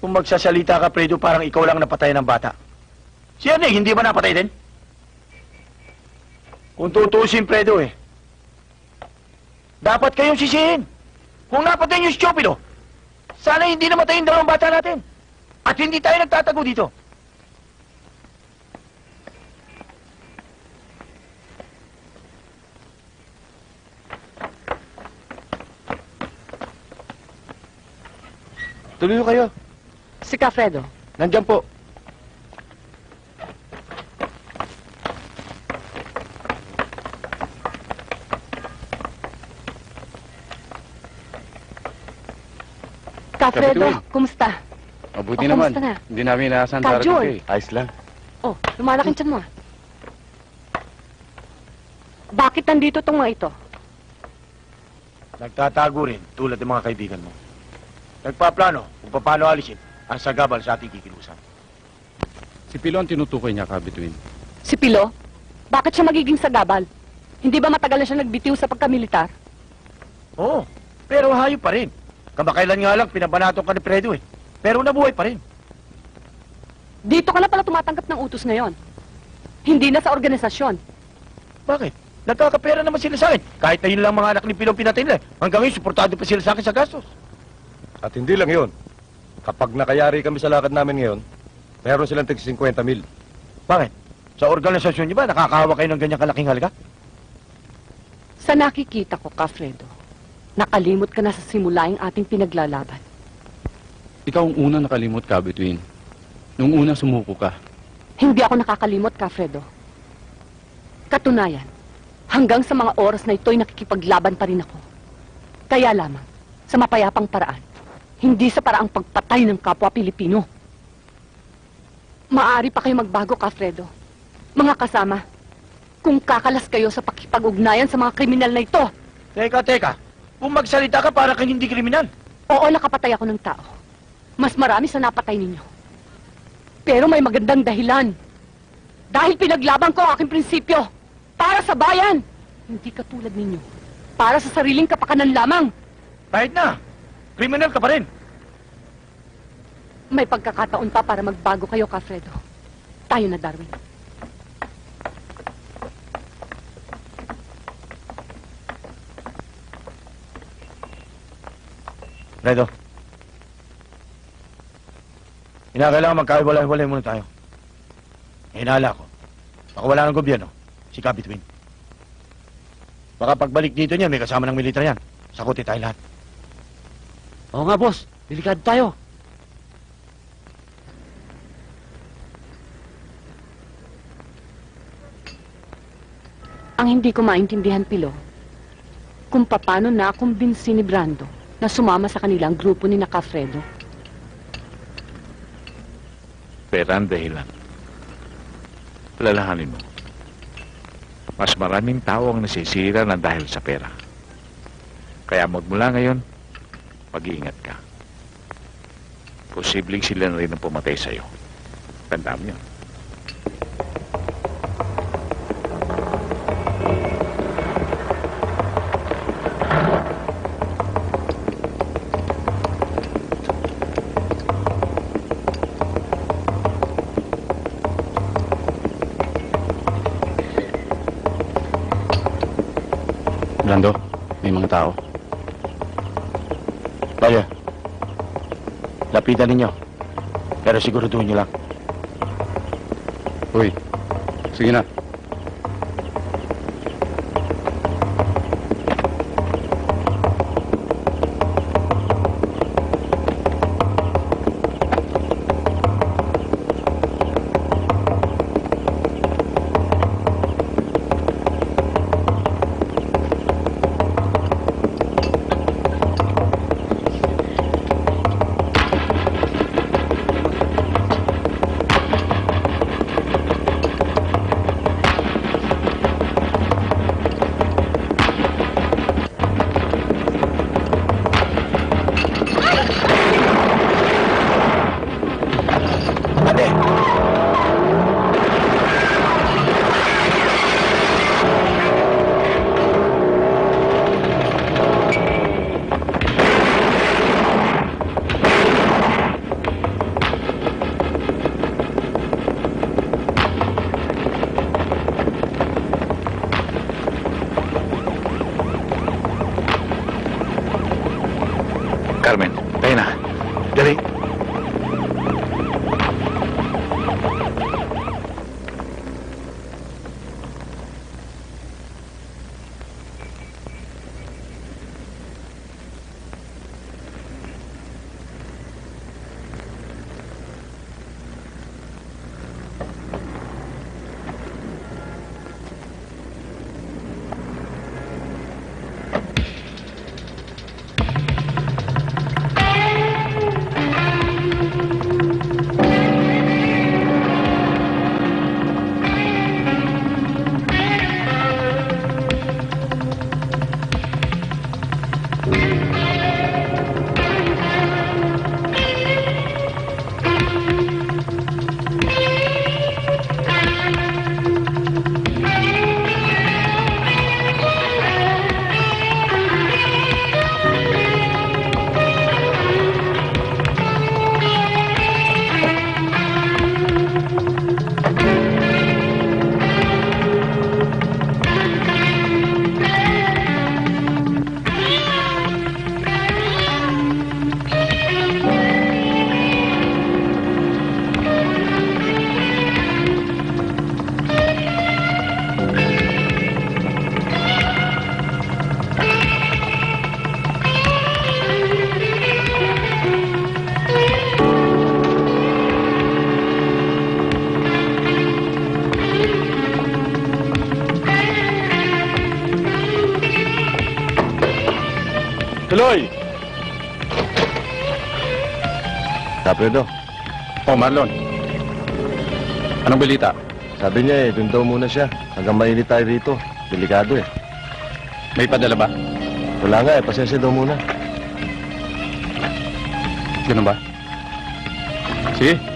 Kung magsasalita ka, Fredo, parang ikaw lang napatay ng bata. Si Ernie, hindi ba napatay din? Kung tutusin, Fredo eh. Dapat kayong sisihin. Kung napatay niyo si Chopido, sana hindi namatayin dalawang bata natin. At hindi tayo nagtatago dito. Tuloy kayo. Si Cafredo. Nandiyan po. Cafredo, kumusta? Mabuti Oh, naman. kamusta na? Hindi namin inaasahan Kajol. darating kayo. Ayos lang. Oh, lumalaking tiyan mo ah. Bakit nandito tong mga ito? Nagtatago rin, tulad ng mga kaibigan mo. Nagpaplano kung paano alisin ang sagabal sa ating kikilusan. Si Pilo ang tinutukoy niya, Kabituin. Si Pilo? Bakit siya magiging sagabal? Hindi ba matagal na siya nagbitiw sa pagkamilitar? Oo, pero hayop pa rin. Kamakailan nga lang, pinabanato ka ni Fredo eh. Pero nabuhay pa rin. Dito ka na pala tumatanggap ng utos ngayon. Hindi na sa organisasyon. Bakit? Nagkakapera naman sila sa akin. Kahit na yun lang mga anak ni Pilong pinatay nila. Hanggang ngayon, suportado pa sila sa akin sa gastos. At hindi lang yun. Kapag nakayari kami sa lakad namin ngayon, meron silang tig 50,000. Bakit? Sa organisasyon niyo ba, nakakahawa kayo ng ganyang kalaking halaga? Sa nakikita ko, Kafredo, nakalimot ka na sa simulaing ating pinaglalaban. Ikaw ang unang nakalimot, Kabituin. Nung unang sumuko ka. Hindi ako nakakalimot, Kafredo. Katunayan, hanggang sa mga oras na ito'y nakikipaglaban pa rin ako. Kaya lamang, sa mapayapang paraan, hindi sa paraang pagpatay ng kapwa Pilipino. Maaari pa kayo magbago, Kafredo. Mga kasama, kung kakalas kayo sa pakipag-ugnayan sa mga kriminal na ito. Teka. Kung magsalita ka, para kang hindi kriminal. Oo, nakapatay ako ng tao. Mas marami sa napatay ninyo. Pero may magandang dahilan. Dahil pinaglaban ko ang aking prinsipyo. Para sa bayan. Hindi katulad ninyo. Para sa sariling kapakanan lamang. Kahit na. Kriminal ka pa rin. May pagkakataon pa para magbago kayo, Kafredo. Tayo na, Darwin. Fredo. Kinakailangan magkahiwalay-hiwalay muna tayo. Hinala ko. Baka wala ng gobyerno. Si Kabituin. Baka pagbalik dito niya, may kasama ng militar yan. Sakuti tayo lahat. Oo nga, boss. Delikado tayo. Ang hindi ko maintindihan, Pilo, kung paano nakumbinsi ni Brando na sumama sa kanilang grupo ni Kafredo. Pera ang dahilan. Alalahanin mo. Mas maraming tao ang nasisira ng dahil sa pera. Kaya magmula ngayon, mag-iingat ka. Posibleng sila na rin ang pumatay sa'yo. Tandaan mo yun. Brando, may mga tao. Kaya, lapitan ninyo. Pero siguraduhin nyo lang. Uy, sige na. Tuloy! Alfredo, Oh, Marlon. Anong balita? sabi niya dun daw muna siya. Hanggang mainit tayo rito. Delikado May padala ba? Wala nga pasensya daw muna. Ganun ba? Sige.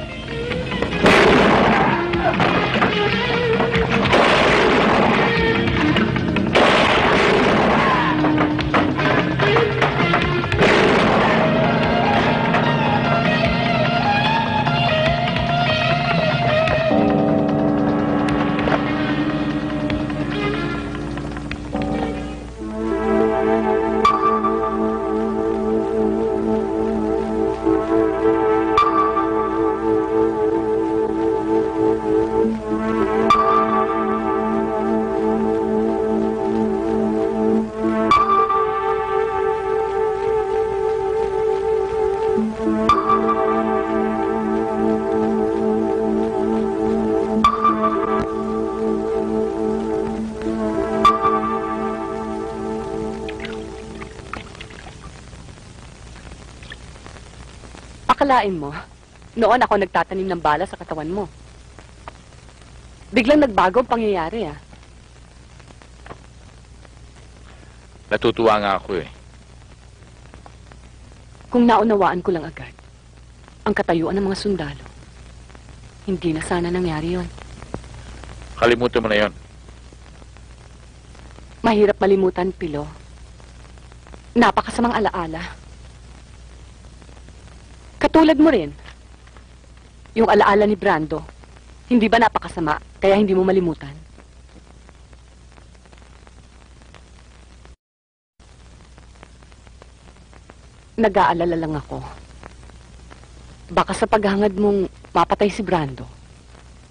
Akalain mo, noon ako nagtatanim ng bala sa katawan mo. Biglang nagbago ang pangyayari, ah. Natutuwa nga ako eh. Kung naunawaan ko lang agad ang katayuan ng mga sundalo, hindi na sana nangyari yon. Kalimutan mo na yon. Mahirap malimutan, Pilo. Napakasamang alaala. Katulad mo rin. Yung alaala ni Brando, hindi ba napakasama, kaya hindi mo malimutan? Nag-aalala lang ako. Baka sa paghangad mong mapatay si Brando,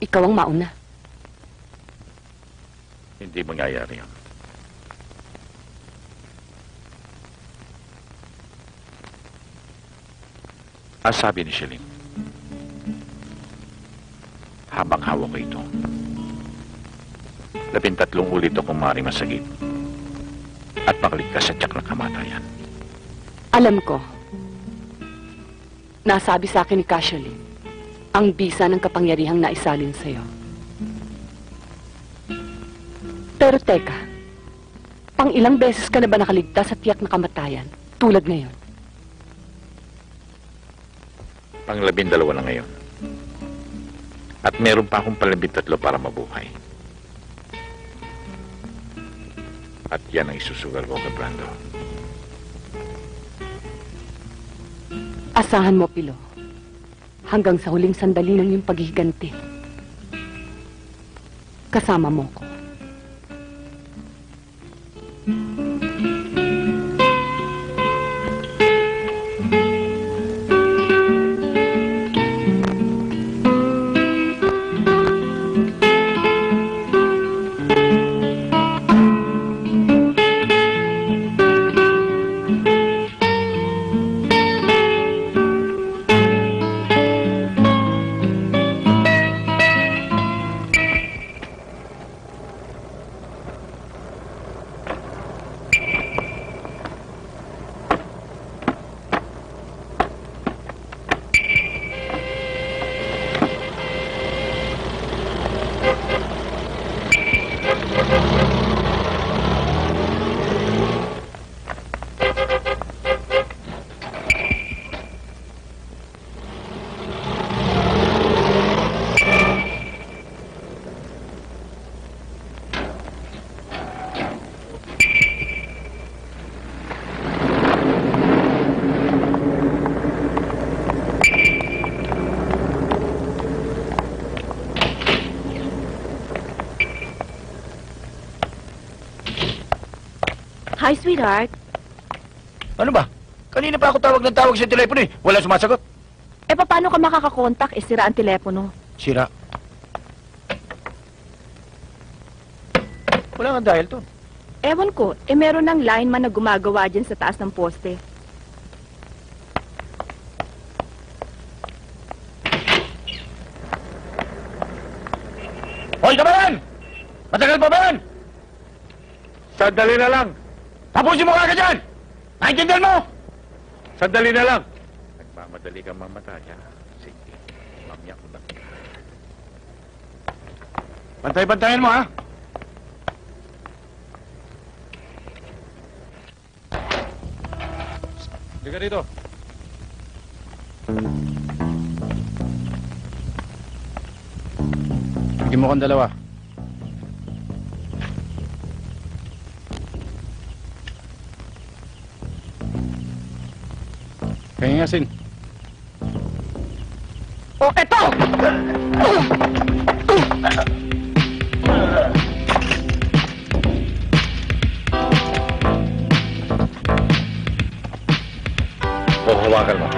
ikaw ang mauna. Hindi mangyayari yan. Ang sabi ni Shelin, habang hawak ko ito, 13 ulit akong maaaring masagip at makaligtas sa tiyak ng kamatayan. Alam ko, nasabi sa akin ni Cashelin ang bisa ng kapangyarihang naisalin sa'yo. Pero teka, pang ilang beses ka na ba nakaligtas sa tiyak na kamatayan tulad ngayon? Pang 12 na ngayon. At meron pa akong 13 para mabuhay. At yan ang isusugal ko kay Brando. Asahan mo, Pilo. Hanggang sa huling sandali ng iyong paghihiganti. Kasama mo ko. Hi, sweetheart. Ano ba? Kanina pa ako tawag ng tawag sa telepono eh. Wala sumasagot. Eh, paano ka makakakontak? Eh, sira ang telepono. Sira. Wala nga dahil to. Ewan ko. Eh, meron ng lineman na gumagawa dyan sa taas ng poste. Hoy, kabayan! Matagal pa ba yan? Sandali na lang! Tapusin mo kagad yan! Naintindihan mo? Sandali na lang. Nagmamadali kang mamatay, ha? Sige. Mamaya ko na. Bantay-bantayan mo, ha? Liga rito. Bigyan mo kong dalawa. Kaya nga, Sin. O, eto! O, hawakan mo.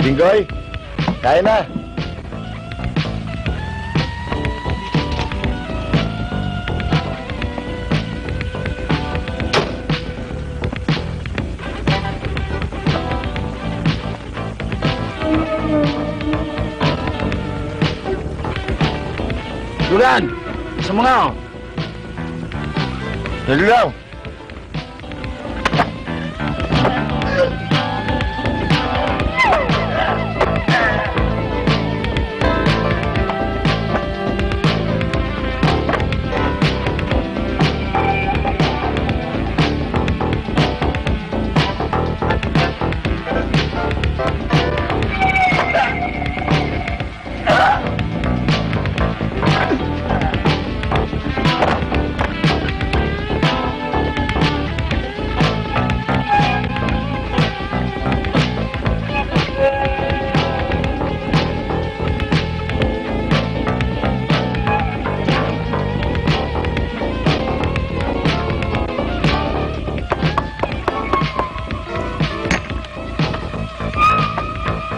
Jinggoy, kaya na. Dulan! Isa mo nga, oh. Dali lang.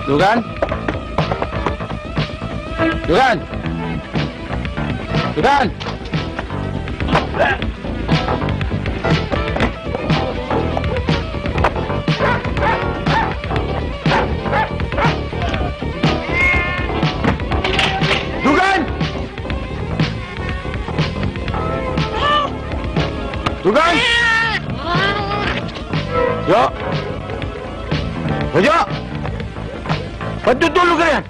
Dugan? Dugan! Dugan! Dugan! Dugan! Yo! Yo! Ba't tutulog ka yan?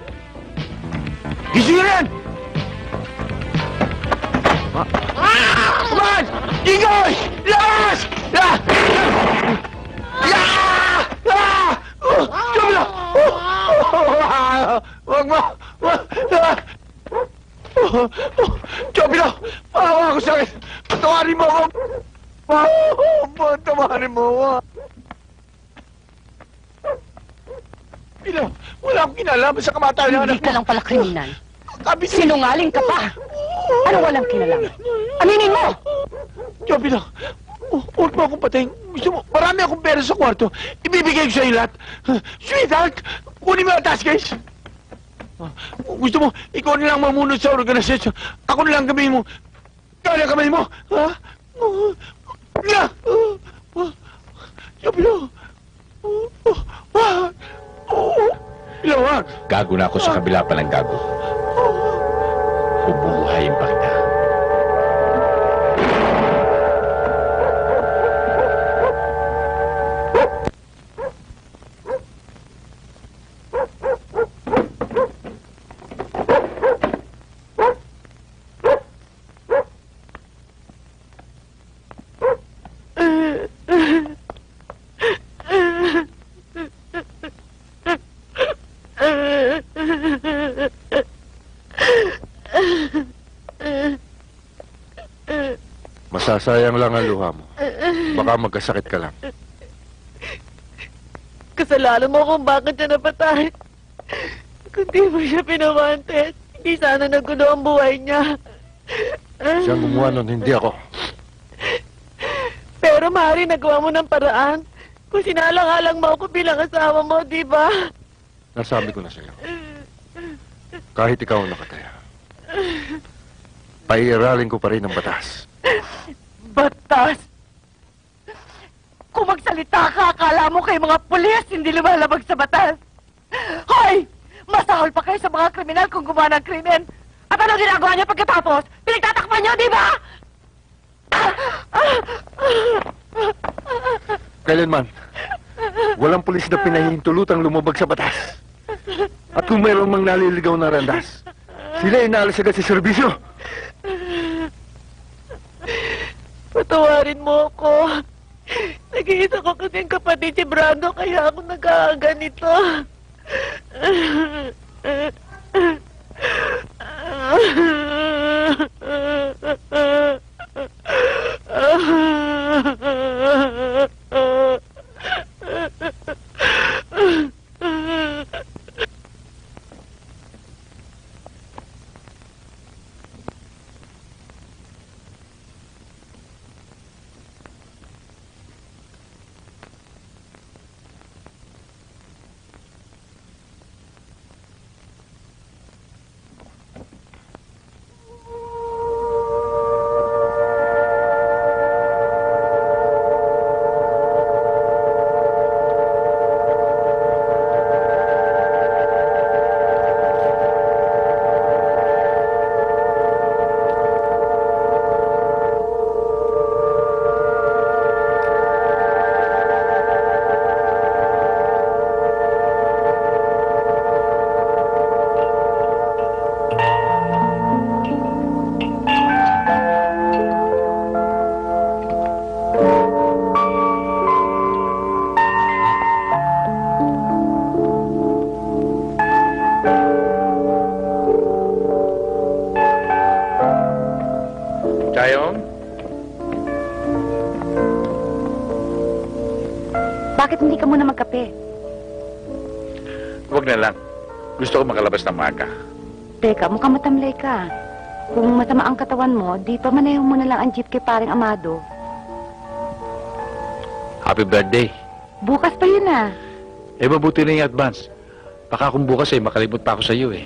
Gising ka yan! Come on! Ingoy! Labas! Jumla! Huwag mo! Jumla! Maawa ako sa'kin! Patawarin mo ako! Patawarin mo ako! Pino, wala akong kinalaman sa kamatayan ng anak mo. Hindi ka lang pala kriminal. Sabi Sinungaling ka pa! Ano walang kinalaman? Aminin mo! Jobilo, huwag mo akong patayin. Gusto mo, marami akong pera sa kwarto. Ibibigay ko sa'yo lahat. Sweetheart, kunin mo ang task case. Gusto mo, ikaw na lang mamunod sa organisasyon. Ako na lang gamihin mo. Kaya kamay mo. Ha? Jobilo. Ilawag. Gago na ako sa kabila pa ng gago. Bubuhayin pa kita. Masasayang lang ang luha mo. Baka magkasakit ka lang. Kasalanan mo kung bakit siya napatay. Kung di mo siya pinawanted, hindi sana nagulo ang buhay niya. Siyang gumawa nun, hindi ako. Pero Mari, nagawa mo ng paraan. Kung sinalang-alang mo ako bilang asawa mo, di ba? Nasabi ko na sa'yo. Kahit ikaw ang nakataya, paiiralin ko pa rin ang batas. Batas! Kung magsalita ka, akala mo kay mga pulis hindi lumalabag sa batas. Hoy! Masahol pa kayo sa mga kriminal kung gumawa ng krimen. At ano ginagawa niyo pagkatapos? Pinagtatakpan niyo, di ba? Kailanman, walang pulis na pinahihintulutang lumabag sa batas. At kung mayroong mang naliligaw na randas, sila inaalis agad sa serbisyo. Patawarin mo ako. Nag-iisa ko kasi ang kapatid si Brando, kaya ako nagkaganito. Chayong? Bakit hindi ka muna magkape? Huwag na lang. Gusto ko makalabas ng maaga. Teka, mukhang matamlay ka. Kung masama ang katawan mo, di pa maneho mo na lang ang jeep kay paring Amado. Happy birthday. Bukas pa yun ah. Eh, mabuti na yung advance. Baka kung bukas makalimot pa ako sa iyo eh.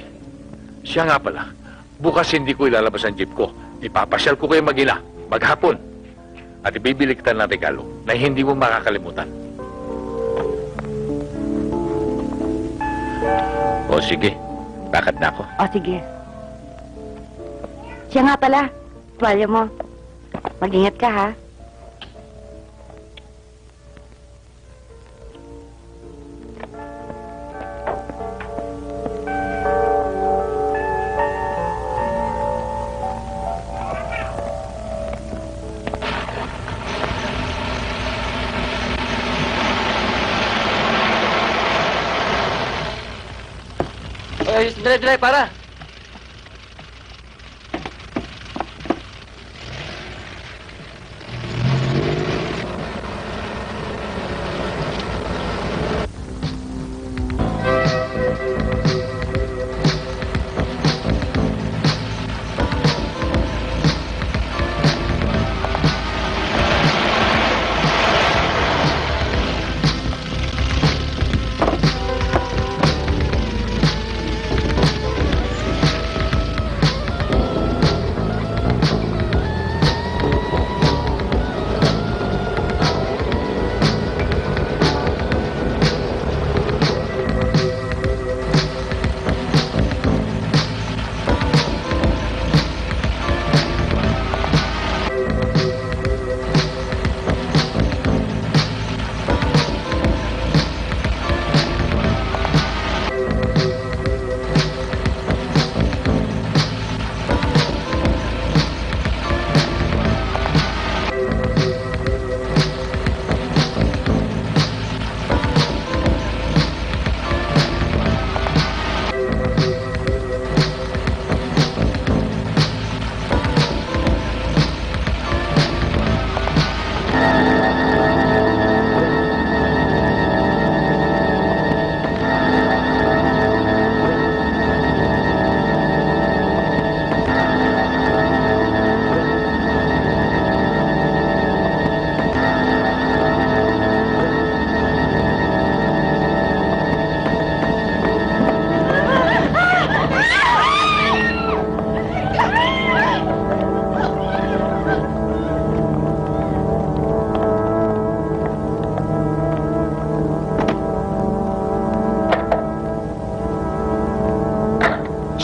Siya nga pala, bukas hindi ko ilalabas ang jeep ko. Ipapasyal ko kayo mag-ina, maghapon. At ibibili kita ng regalo na hindi mo makakalimutan. O sige, bakit na ako? O sige. Siya nga pala, tuwalya mo. Mag-ingat ka ha. Dre, para.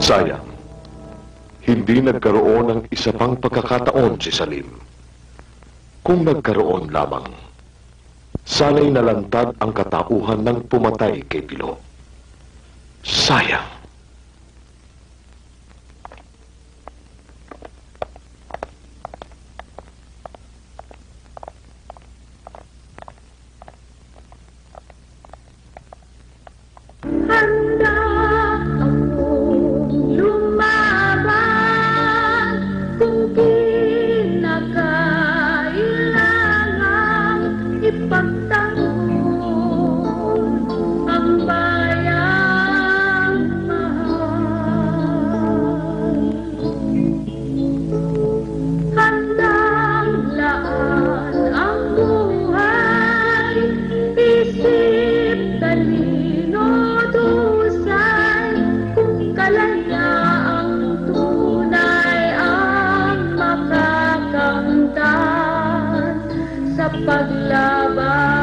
Sayang, hindi nagkaroon ng isa pang pagkakataon si Salim. Kung nagkaroon lamang, sana'y nalantad ang katauhan ng pumatay kay Pilo. Sayang. Handa akong lumaban kung kinakailangang ipagtanggol ang bayang mahal. Handang laan ang buhay, isip, talino, tusay, kung kalayaang tunay ang makakamtan sa paglaban.